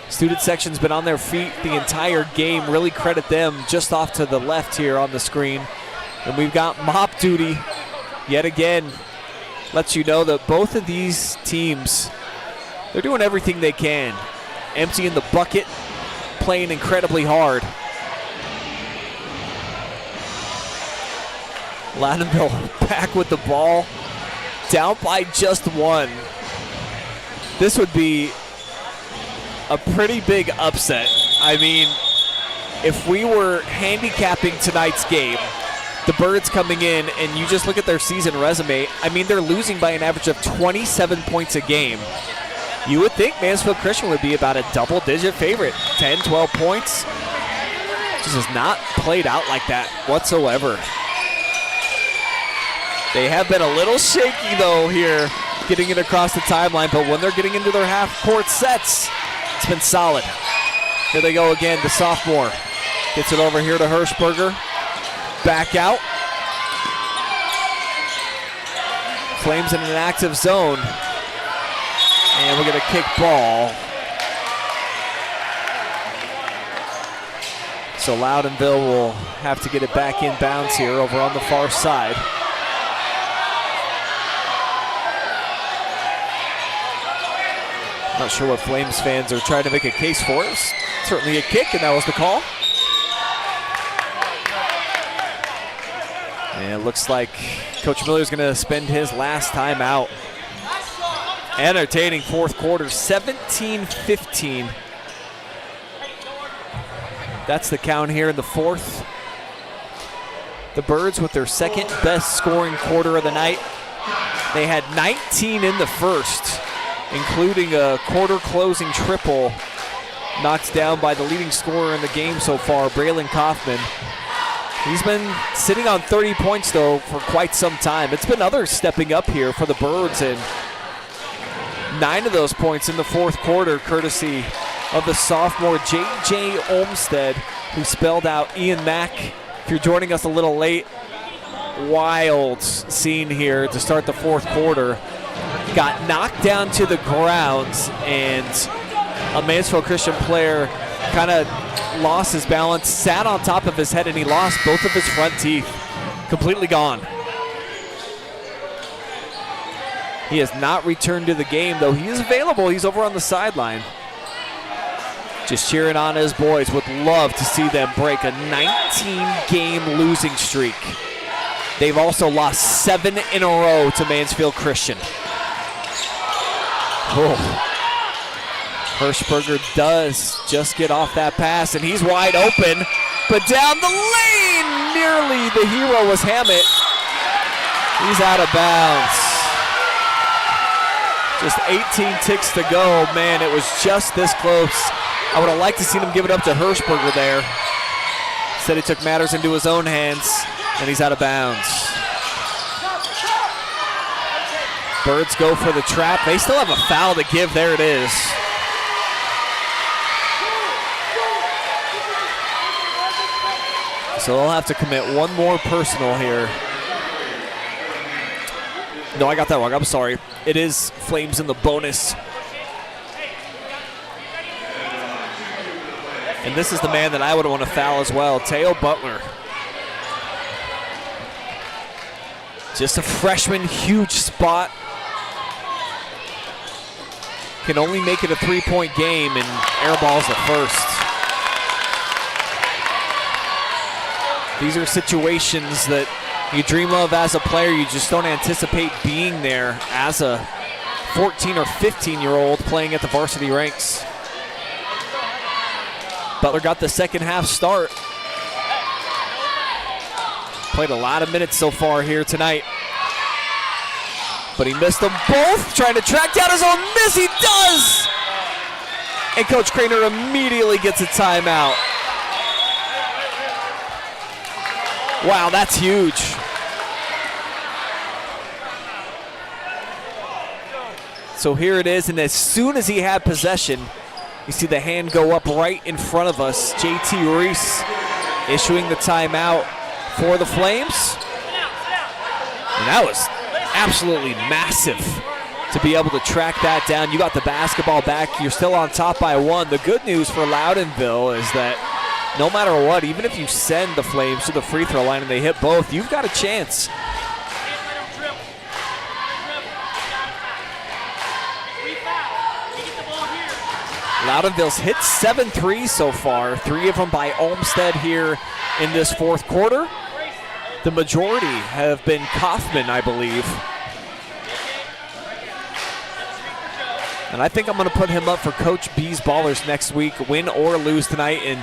Student section's been on their feet the entire game. Really credit them. Just off to the left here on the screen. And we've got mop duty yet again. Lets you know that both of these teams, they're doing everything they can. Emptying the bucket, playing incredibly hard. Loudonville back with the ball, down by just 1. This would be a pretty big upset. I mean, if we were handicapping tonight's game, the Birds coming in, and you just look at their season resume, I mean, they're losing by an average of 27 points a game. You would think Mansfield Christian would be about a double-digit favorite, 10, 12 points. Just has not played out like that whatsoever. They have been a little shaky, though, here, getting it across the timeline, but when they're getting into their half-court sets, it's been solid. Here they go again, the sophomore. Gets it over here to Hirschberger. Back out. Flames in an active zone. And we're going to kick ball. So Loudonville will have to get it back in bounds here over on the far side. Not sure what Flames fans are trying to make a case for. It's certainly a kick, and that was the call. And it looks like Coach Miller's going to spend his last time out. Entertaining fourth quarter, 17-15. That's the count here in the fourth. The Birds with their second best scoring quarter of the night. They had 19 in the first, including a quarter closing triple knocked down by the leading scorer in the game so far, Braylon Kaufman. He's been sitting on 30 points, though, for quite some time. It's been others stepping up here for the Birds, and 9 of those points in the fourth quarter, courtesy of the sophomore J.J. Olmsted, who spelled out Ian Mack. If you're joining us a little late, wild scene here to start the fourth quarter. Got knocked down to the ground, and a Mansfield Christian player kind of lost his balance, sat on top of his head, and he lost both of his front teeth. Completely gone. He has not returned to the game, though he is available. He's over on the sideline. Just cheering on his boys. Would love to see them break a 19-game losing streak. They've also lost 7 in a row to Mansfield Christian. Oh. Hirschberger does just get off that pass, and he's wide open, but down the lane, nearly the hero was Hammett. He's out of bounds. Just 18 ticks to go. Man, it was just this close. I would have liked to see him give it up to Hirschberger there. Instead, he took matters into his own hands, and he's out of bounds. Birds go for the trap. They still have a foul to give. There it is. So they'll have to commit one more personal here. No, I got that wrong. I'm sorry. It is Flames in the bonus. And this is the man that I would want to foul as well, Teo Butler. Just a freshman, huge spot. Can only make it a three-point game and airballs the first. These are situations that you dream of as a player. You just don't anticipate being there as a 14 or 15-year-old playing at the varsity ranks. Butler got the second half start. Played a lot of minutes so far here tonight. But he missed them both, trying to track down his own miss. He does! And Coach Craner immediately gets a timeout. Wow, that's huge. So here it is, and as soon as he had possession, you see the hand go up right in front of us. JT Reese issuing the timeout for the Flames. And that was absolutely massive to be able to track that down. You got the basketball back. You're still on top by one. The good news for Loudonville is that no matter what, even if you send the Flames to the free throw line and they hit both, you've got a chance. Loudonville's hit 7 threes so far, 3 of them by Olmsted here in this fourth quarter. The majority have been Kaufman, I believe. And I think I'm going to put him up for Coach B's Ballers next week, win or lose tonight. And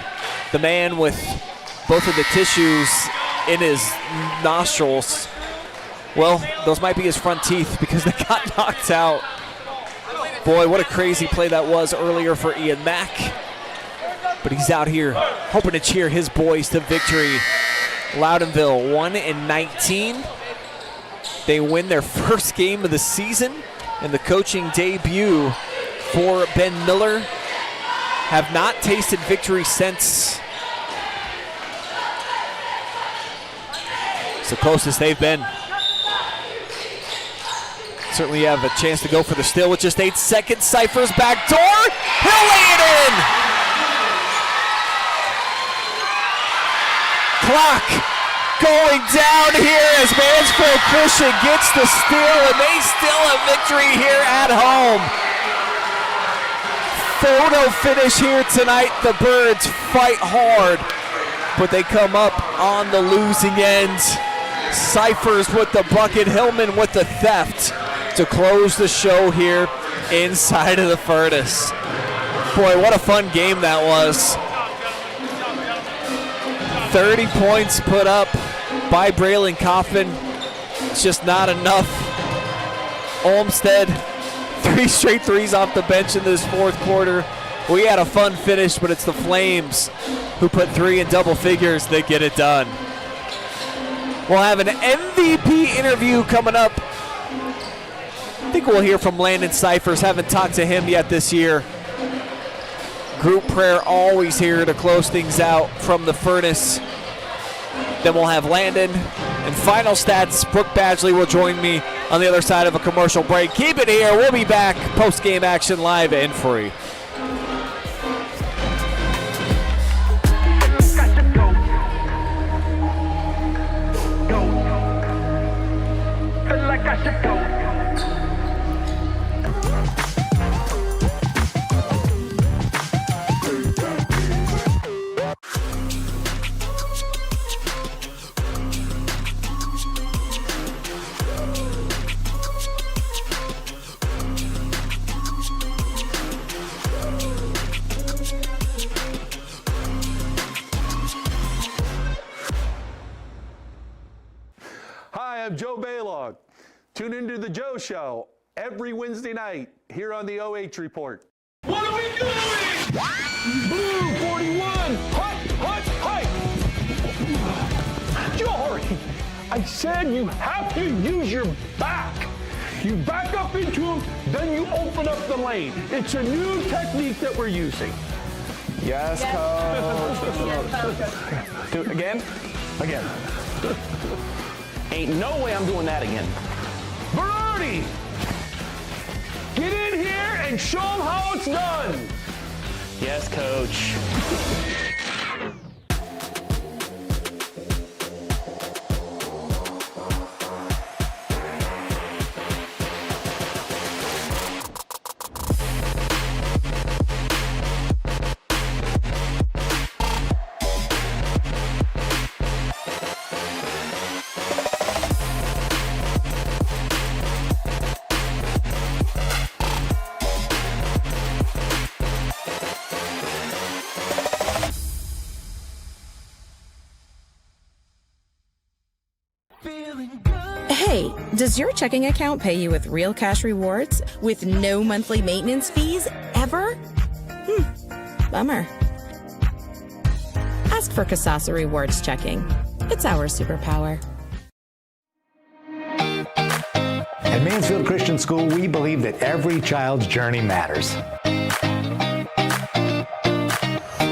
the man with both of the tissues in his nostrils, well, those might be his front teeth because they got knocked out. Boy, what a crazy play that was earlier for Ian Mack. But he's out here hoping to cheer his boys to victory. Loudonville 1-19. They win their first game of the season, and the coaching debut for Ben Miller. Have not tasted victory since. It's the closest they've been. Certainly have a chance to go for the steal with just 8 seconds. Cypher's back door. He'll lay it in. Clock going down here as Mansfield Christian gets the steal, and they still have victory here at home. Photo finish here tonight. The Birds fight hard, but they come up on the losing end. Cyphers with the bucket, Hillman with the theft to close the show here inside of the furnace. Boy, what a fun game that was. 30 points put up by Braylon Kaufman. It's just not enough. Olmsted, 3 straight threes off the bench in this fourth quarter. We had a fun finish, but it's the Flames who put 3 in double figures that get it done. We'll have an MVP interview coming up. I think we'll hear from Landon Cyphers. Haven't talked to him yet this year. Group prayer always here to close things out from the furnace. Then we'll have Landon. And final stats, Brooke Badgley will join me on the other side of a commercial break. Keep it here. We'll be back. Post-game action live and free. Hi, I'm Joe Baylog. Tune into The Joe Show every Wednesday night here on the OH Report. What are we doing? Blue 41, hut, Jory, I said you have to use your back. You back up into him, then you open up the lane. It's a new technique that we're using. Yes, coach. Do it again. Ain't no way I'm doing that again. Berardi, get in here and show them how it's done. Yes, coach. Hey, does your checking account pay you with real cash rewards with no monthly maintenance fees ever? Bummer. Ask for Kasasa Rewards Checking. It's our superpower. At Mansfield Christian School, we believe that every child's journey matters.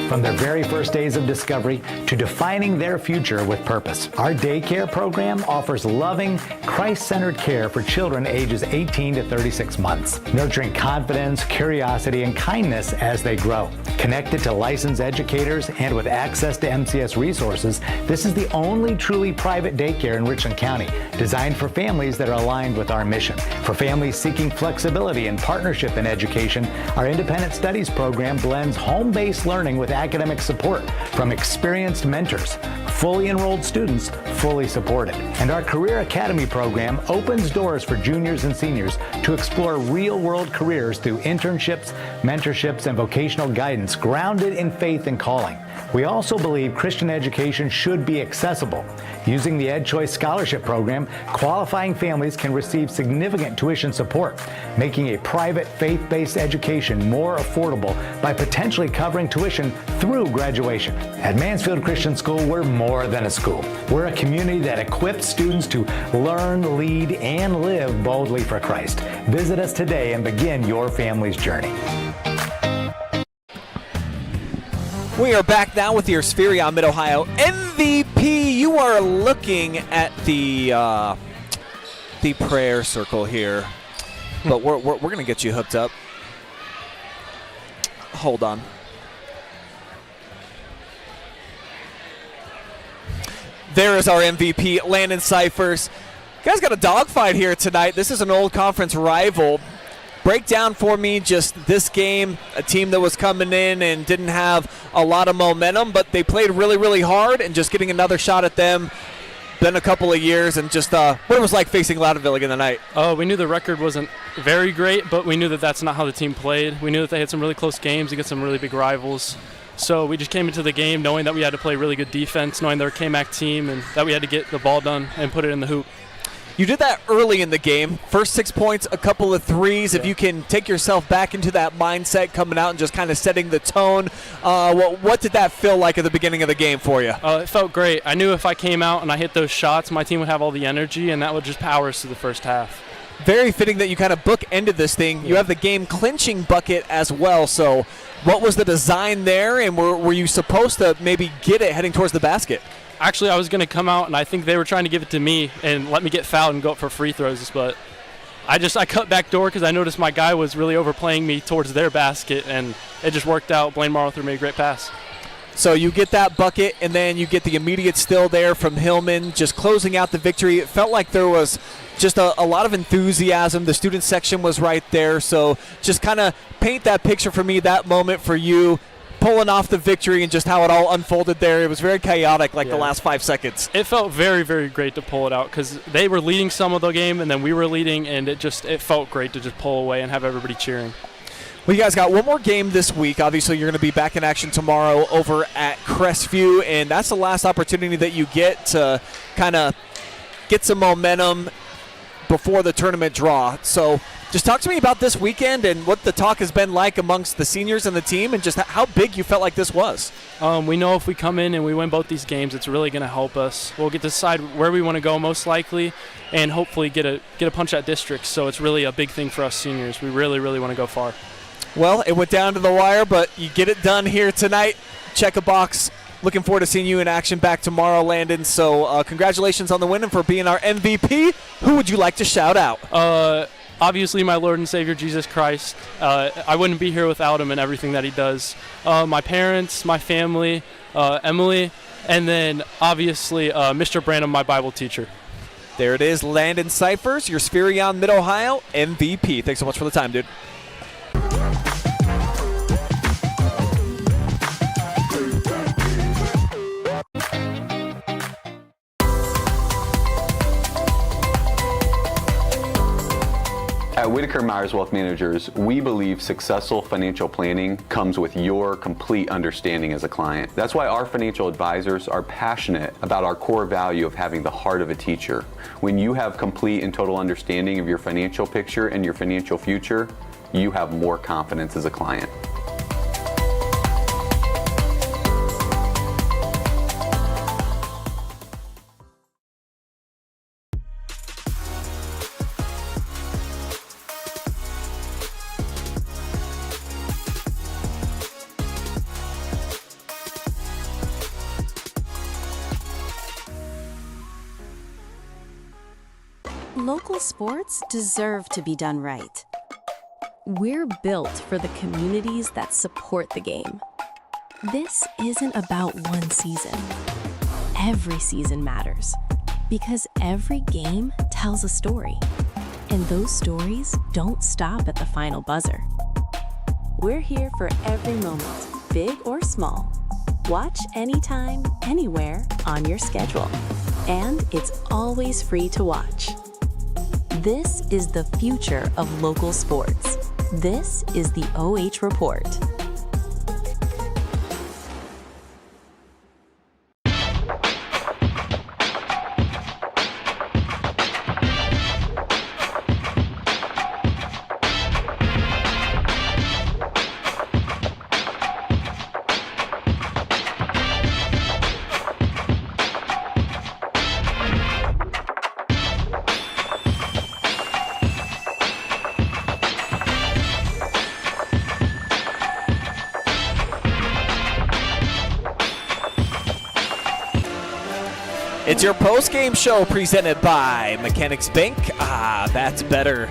From their very first days of discovery to defining their future with purpose, our daycare program offers loving, Christ-centered care for children ages 18 to 36 months, nurturing confidence, curiosity, and kindness as they grow. Connected to licensed educators and with access to MCS resources, this is the only truly private daycare in Richland County, designed for families that are aligned with our mission. For families seeking flexibility and partnership in education, our independent studies program blends home-based learning with academic support from experienced mentors, fully enrolled students, fully supported. And our Career Academy program opens doors for juniors and seniors to explore real-world careers through internships, mentorships, and vocational guidance grounded in faith and calling. We also believe Christian education should be accessible. Using the Ed Choice Scholarship Program, qualifying families can receive significant tuition support, making a private faith-based education more affordable by potentially covering tuition through graduation. At Mansfield Christian School, we're more than a school. We're a community that equips students to learn, lead, and live boldly for Christ. Visit us today and begin your family's journey. We are back now with your Spherion Mid-Ohio MVP. You are looking at the prayer circle here, but we're going to get you hooked up. Hold on. There is our MVP, Landon Cyphers. You guys got a dogfight here tonight. This is an old conference rival. Break down for me just this game, a team that was coming in and didn't have a lot of momentum, but they played really, really hard, and just getting another shot at them. Been a couple of years, and just what it was like facing Loudonville again tonight. We knew the record wasn't very great, but we knew that that's not how the team played. We knew that they had some really close games against some really big rivals. So we just came into the game knowing that we had to play really good defense, knowing they're a K-Mac team, and that we had to get the ball done and put it in the hoop. You did that early in the game. First 6 points, a couple of threes. Yeah. If you can take yourself back into that mindset coming out and just kind of setting the tone, what did that feel like at the beginning of the game for you? It felt great. I knew if I came out and I hit those shots, my team would have all the energy, and that would just power us through the first half. Very fitting that you kind of bookended this thing. Yeah. You have the game-clinching bucket as well. So what was the design there, and were you supposed to maybe get it heading towards the basket? Actually, I was going to come out, and I think they were trying to give it to me and let me get fouled and go up for free throws. But I cut back door because I noticed my guy was really overplaying me towards their basket, and it just worked out. Blaine Marlow threw me a great pass. So you get that bucket, and then you get the immediate steal there from Hillman, just closing out the victory. It felt like there was just a lot of enthusiasm. The student section was right there. So just kind of paint that picture for me, that moment for you, pulling off the victory and just how it all unfolded there. It was very chaotic, the last 5 seconds. It felt very, very great to pull it out because they were leading some of the game, and then we were leading, and it felt great to just pull away and have everybody cheering. Well, you guys got one more game this week. Obviously, you're going to be back in action tomorrow over at Crestview, and that's the last opportunity that you get to kind of get some momentum before the tournament draw. So just talk to me about this weekend and what the talk has been like amongst the seniors and the team, and just how big you felt like this was. We know if we come in and we win both these games, it's really going to help us. We'll get to decide where we want to go most likely, and hopefully get a punch at districts. So it's really a big thing for us seniors. We really, really want to go far. Well, it went down to the wire, but you get it done here tonight. Check a box. Looking forward to seeing you in action back tomorrow, Landon. So congratulations on the win and for being our MVP. Who would you like to shout out? Obviously, my Lord and Savior, Jesus Christ. I wouldn't be here without him and everything that he does. My parents, my family, Emily, and then obviously Mr. Branham, my Bible teacher. There it is, Landon Cyphers, your Spherion Mid-Ohio MVP. Thanks so much for the time, dude. At Whitaker Myers Wealth Managers, we believe successful financial planning comes with your complete understanding as a client. That's why our financial advisors are passionate about our core value of having the heart of a teacher. When you have complete and total understanding of your financial picture and your financial future, you have more confidence as a client. Local sports deserve to be done right. We're built for the communities that support the game. This isn't about one season. Every season matters because every game tells a story, and those stories don't stop at the final buzzer. We're here for every moment, big or small. Watch anytime, anywhere on your schedule, and it's always free to watch. This is the future of local sports. This is the OH Report. It's your post-game show presented by Mechanics Bank. That's better.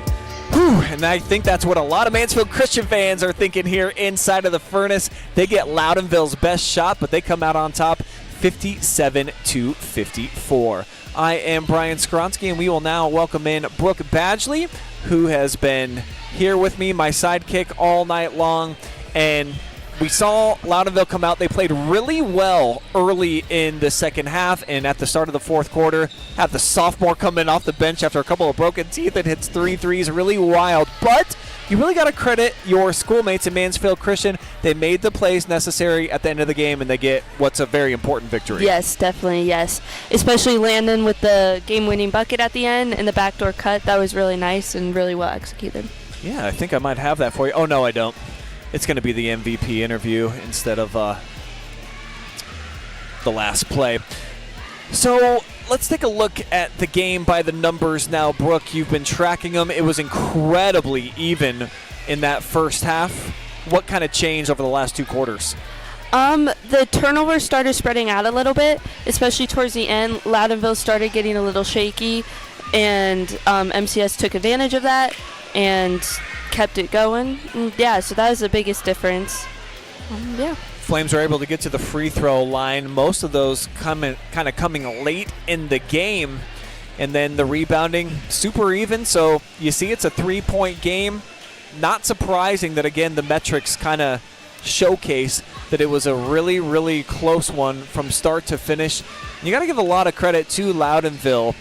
Whew, and I think that's what a lot of Mansfield Christian fans are thinking here inside of the furnace. They get Loudonville's best shot, but they come out on top 57-54. I am Brian Skowronski, and we will now welcome in Brooke Badgley, who has been here with me, my sidekick, all night long. And we saw Loudonville come out. They played really well early in the second half, and at the start of the fourth quarter, had the sophomore come in off the bench after a couple of broken teeth and hits 3 threes. Really wild. But you really got to credit your schoolmates in Mansfield Christian. They made the plays necessary at the end of the game, and they get what's a very important victory. Yes, definitely, yes. Especially Landon with the game-winning bucket at the end and the backdoor cut. That was really nice and really well executed. Yeah, I think I might have that for you. Oh, no, I don't. It's going to be the MVP interview instead of the last play. So let's take a look at the game by the numbers now. Brooke, you've been tracking them. It was incredibly even in that first half. What kind of changed over the last 2 quarters? The turnovers started spreading out a little bit, especially towards the end. Loudonville started getting a little shaky, and MCS took advantage of that and kept it going. Yeah, so that was the biggest difference. Yeah. Flames are able to get to the free throw line. Most of those coming late in the game. And then the rebounding, super even. So you see it's a 3-point game. Not surprising that, again, the metrics kind of showcase that it was a really, really close one from start to finish. You got to give a lot of credit to Loudonville.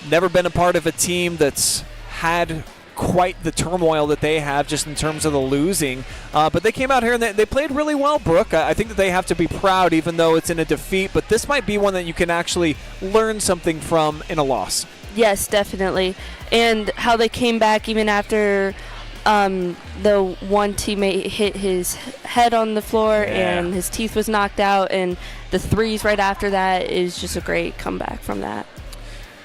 Never been a part of a team that's had quite the turmoil that they have just in terms of the losing. But they came out here and they played really well, Brooke. I think that they have to be proud even though it's in a defeat. But this might be one that you can actually learn something from in a loss. Yes, definitely. And how they came back even after the one teammate hit his head on the floor and his teeth was knocked out, and the threes right after that is just a great comeback from that.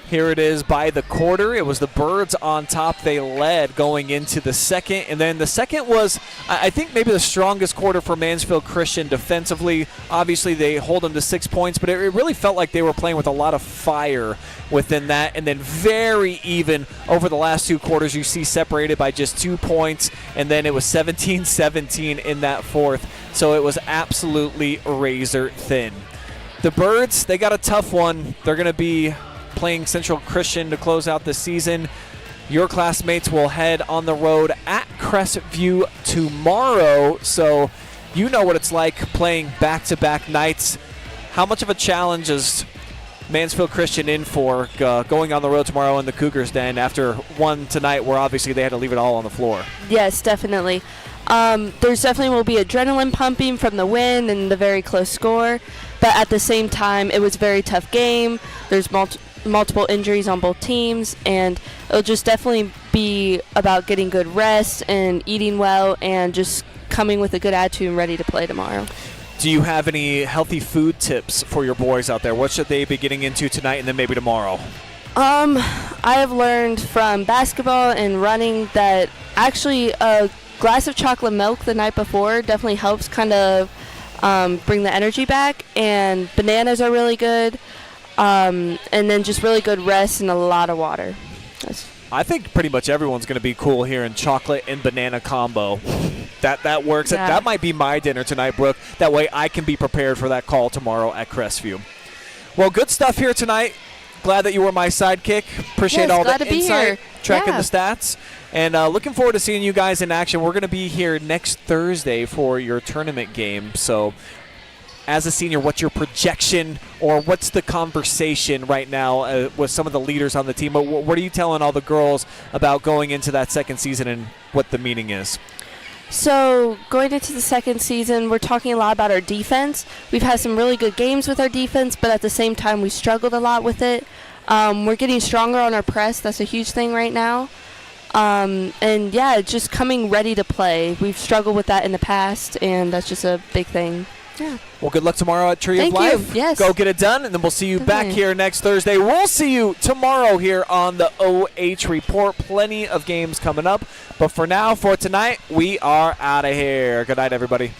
Here it is by the quarter. It was the Birds on top. They led going into the second. And then the second was, I think, maybe the strongest quarter for Mansfield Christian defensively. Obviously, they hold them to 6 points, but it really felt like they were playing with a lot of fire within that. And then very even over the last 2 quarters. You see separated by just 2 points. And then it was 17-17 in that fourth. So it was absolutely razor thin. The Birds, they got a tough one. They're going to be playing Central Christian to close out the season. Your classmates will head on the road at Crestview tomorrow, so you know what it's like playing back-to-back nights. How much of a challenge is Mansfield Christian in for going on the road tomorrow in the Cougars' den after one tonight where obviously they had to leave it all on the floor? Yes, definitely. There's definitely will be adrenaline pumping from the win and the very close score, but at the same time, it was a very tough game. There's multiple injuries on both teams, and it'll just definitely be about getting good rest and eating well and just coming with a good attitude and ready to play tomorrow. Do you have any healthy food tips for your boys out there? What should they be getting into tonight and then maybe tomorrow? I have learned from basketball and running that actually a glass of chocolate milk the night before definitely helps kind of bring the energy back, and bananas are really good. And then just really good rest and a lot of water. I think pretty much everyone's going to be cool here in chocolate and banana combo. That works. Yeah. That might be my dinner tonight, Brooke. That way I can be prepared for that call tomorrow at Crestview. Well, good stuff here tonight. Glad that you were my sidekick. Appreciate all the insight, tracking the stats. And looking forward to seeing you guys in action. We're going to be here next Thursday for your tournament game. So as a senior, what's your projection or what's the conversation right now with some of the leaders on the team? What are you telling all the girls about going into that second season and what the meaning is? So going into the second season, we're talking a lot about our defense. We've had some really good games with our defense, but at the same time, we struggled a lot with it. We're getting stronger on our press. That's a huge thing right now. And, yeah, just coming ready to play. We've struggled with that in the past, and that's just a big thing. Yeah. Well, good luck tomorrow at Tree of Life. You. Yes. Go get it done, and then we'll see you back here next Thursday. We'll see you tomorrow here on the OH Report. Plenty of games coming up. But for now, for tonight, we are out of here. Good night, everybody.